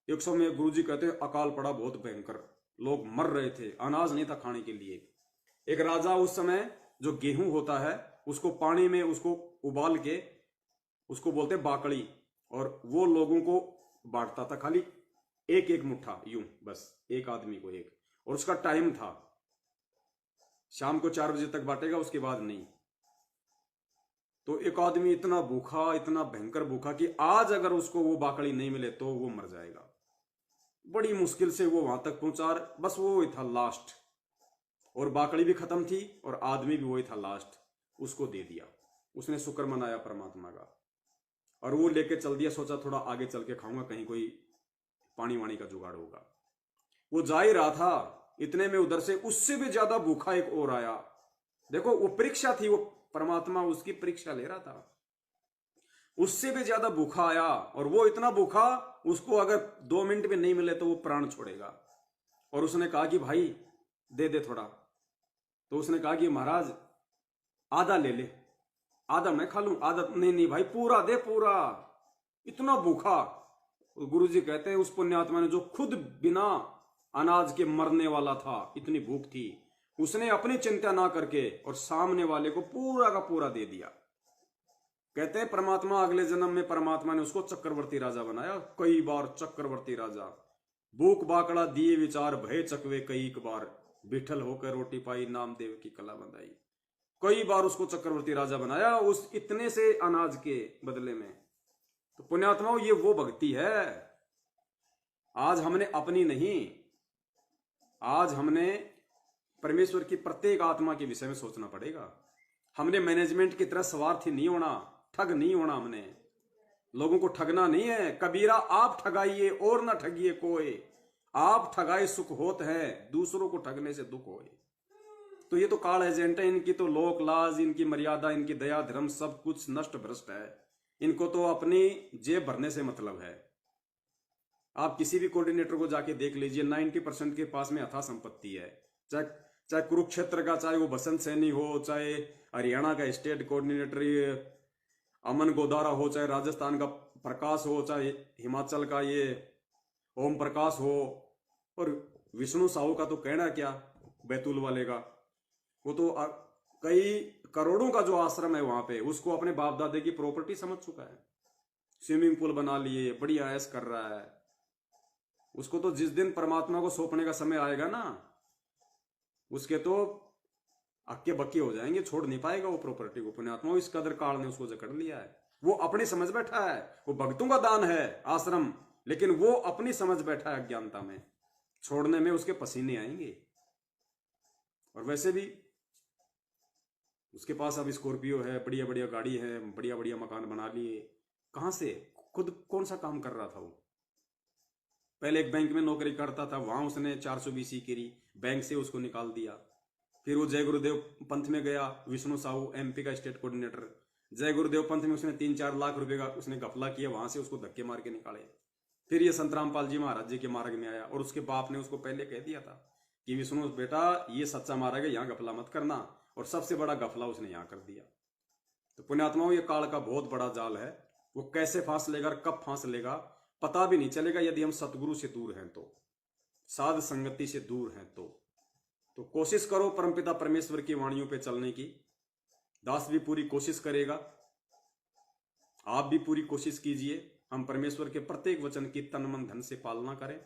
एक समय गुरुजी कहते हैं अकाल पड़ा बहुत भयंकर, लोग मर रहे थे, अनाज नहीं था खाने के लिए। एक राजा उस समय जो गेहूं होता है उसको पानी में उसको उबाल के, उसको बोलते बाकड़ी, और वो लोगों को बांटता था, खाली एक एक मुट्ठा यूं, बस एक आदमी को एक, और उसका टाइम था, शाम को 4 बजे तक बांटेगा, उसके बाद नहीं। तो एक आदमी इतना भूखा, इतना भयंकर भूखा कि आज अगर उसको वो बाकड़ी नहीं मिले तो वो मर जाएगा। बड़ी मुश्किल से वो वहां तक पहुंचा, बस वो ही था लास्ट, और बाकड़ी भी खत्म थी और आदमी भी वही था लास्ट, उसको दे दिया। उसने शुक्र मनाया परमात्मा का और वो लेके चल दिया। सोचा थोड़ा आगे चल के खाऊंगा, कहीं कोई पानी वाणी का जुगाड़ होगा। वो जा ही रहा था, इतने में उधर से उससे भी ज्यादा भूखा एक और आया। देखो वो परीक्षा थी, वो परमात्मा उसकी परीक्षा ले रहा था। उससे भी ज्यादा भूखा आया, और वो इतना भूखा उसको अगर 2 मिनट में नहीं मिले तो वो प्राण छोड़ेगा। और उसने कहा कि भाई दे दे थोड़ा। तो उसने कहा कि महाराज आधा ले ले, आधा मैं खा लूं, आधा नहीं नहीं भाई पूरा दे, पूरा। इतना भूखा। गुरुजी कहते हैं उस पुण्यात्मा ने जो खुद बिना अनाज के मरने वाला था, इतनी भूख थी, उसने अपनी चिंता ना करके और सामने वाले को पूरा का पूरा दे दिया। कहते हैं परमात्मा अगले जन्म में परमात्मा ने उसको चक्रवर्ती राजा बनाया। कई बार चक्रवर्ती राजा, भूख बाकड़ा दिए विचार भय चकवे कई बार, बिठल होकर रोटी पाई नामदेव की कला बंधाई। कई बार उसको चक्रवर्ती राजा बनाया उस इतने से अनाज के बदले में। तो पुण्यात्माओं ये वो भक्ति है। आज हमने अपनी नहीं, आज हमने परमेश्वर की प्रत्येक आत्मा के विषय में सोचना पड़ेगा। हमने मैनेजमेंट की तरह स्वार्थी नहीं होना, ठग नहीं होना। हमने लोगों को ठगना नहीं है। कबीरा आप ठगाइए और ना ठगिए कोई, आप ठगाए सुख होत है, दूसरों को ठगने से दुख होए। तो ये तो काल एजेंट है, इनकी तो लोक लाज, इनकी मर्यादा, इनकी दया धर्म सब कुछ नष्ट भ्रष्ट है। इनको तो अपनी जेब भरने से मतलब है। आप किसी भी कोऑर्डिनेटर को जाके देख लीजिए, 90% के पास में अथाह संपत्ति है। चाहे कुरुक्षेत्र का, चाहे वो बसंत सैनी हो, चाहे हरियाणा का स्टेट कोऑर्डिनेटर, अमन गोदारा हो, चाहे राजस्थान का प्रकाश हो, चाहे हिमाचल का ये ओम प्रकाश हो, और विष्णु साहू का तो कहना क्या, बैतूल वाले का, वो तो कई करोड़ों का जो आश्रम है वहां पे, उसको अपने बाप दादे की प्रॉपर्टी समझ चुका है। स्विमिंग पूल बना लिए, बढ़िया ऐश कर रहा है। उसको तो जिस दिन परमात्मा को सौंपने का समय आएगा ना, उसके तो अक्के बक्के हो जाएंगे, छोड़ नहीं पाएगा वो प्रॉपर्टी को। पुण्यात्मा, इस कदर काल ने उसको जकड़ लिया है। वो अपनी समझ बैठा है, वो भक्तों का दान है आश्रम, लेकिन वो अपनी समझ बैठा है अज्ञानता में, छोड़ने में उसके पसीने आएंगे। और वैसे भी उसके पास अब स्कॉर्पियो है, बढ़िया बढ़िया गाड़ी है, बढ़िया बढ़िया मकान बना लिए। कहां से? खुद कौन सा काम कर रहा था वो? पहले एक बैंक में नौकरी करता था, वहां उसने 420 करी, बैंक से उसको निकाल दिया। फिर वो जय गुरुदेव पंथ में गया, विष्णु साहू एमपी का स्टेट कोऑर्डिनेटर। जय गुरुदेव पंथ में उसने 3-4 लाख रुपए का उसने घपला किया, वहां से उसको धक्के मार के निकाले। फिर ये संत रामपाल जी महाराज जी के मार्ग में आया, और उसके बाप ने उसको पहले कह दिया था कि विष्णु बेटा, ये सच्चा मार्ग है, यहाँ घपला मत करना। और सबसे बड़ा घपला उसने यहाँ कर दिया। तो पुण्यात्माओं, ये काल का बहुत बड़ा जाल है। वो कैसे फांस लेगा और कब फांस लेगा पता भी नहीं चलेगा, यदि हम सतगुरु से दूर हैं तो, साध संगति से दूर हैं तो कोशिश करो परमपिता परमेश्वर की वाणियों पे चलने की। दास भी पूरी कोशिश करेगा, आप भी पूरी कोशिश कीजिए। हम परमेश्वर के प्रत्येक वचन की तन मन धन से पालना करें,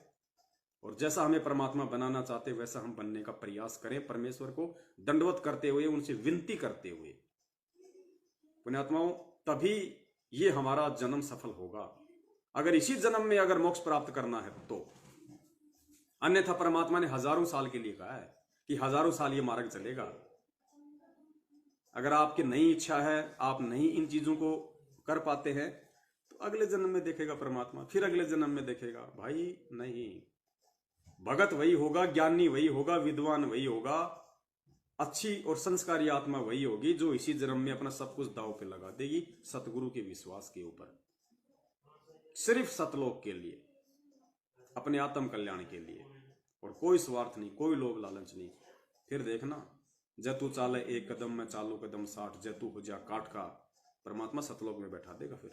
और जैसा हमें परमात्मा बनाना चाहते वैसा हम बनने का प्रयास करें, परमेश्वर को दंडवत करते हुए, उनसे विनती करते हुए। पुण्यात्माओं, तभी ये हमारा जन्म सफल होगा, अगर इसी जन्म में अगर मोक्ष प्राप्त करना है तो। अन्यथा परमात्मा ने हजारों साल के लिए कहा है कि हजारों साल ये मार्ग चलेगा। अगर आपकी नई इच्छा है, आप नहीं इन चीजों को कर पाते हैं, तो अगले जन्म में देखेगा परमात्मा, फिर अगले जन्म में देखेगा। भाई नहीं, भगत वही होगा, ज्ञानी वही होगा, विद्वान वही होगा, अच्छी और संस्कारी आत्मा वही होगी जो इसी जन्म में अपना सब कुछ दांव पे लगा देगी, सतगुरु के विश्वास के ऊपर, सिर्फ सतलोक के लिए, अपने आत्म कल्याण के लिए, और कोई स्वार्थ नहीं, कोई लोभ लालच नहीं। फिर देखना, जतु चाले एक कदम में चालू कदम 60, जतु हो जा काट का, परमात्मा सतलोक में बैठा देगा फिर।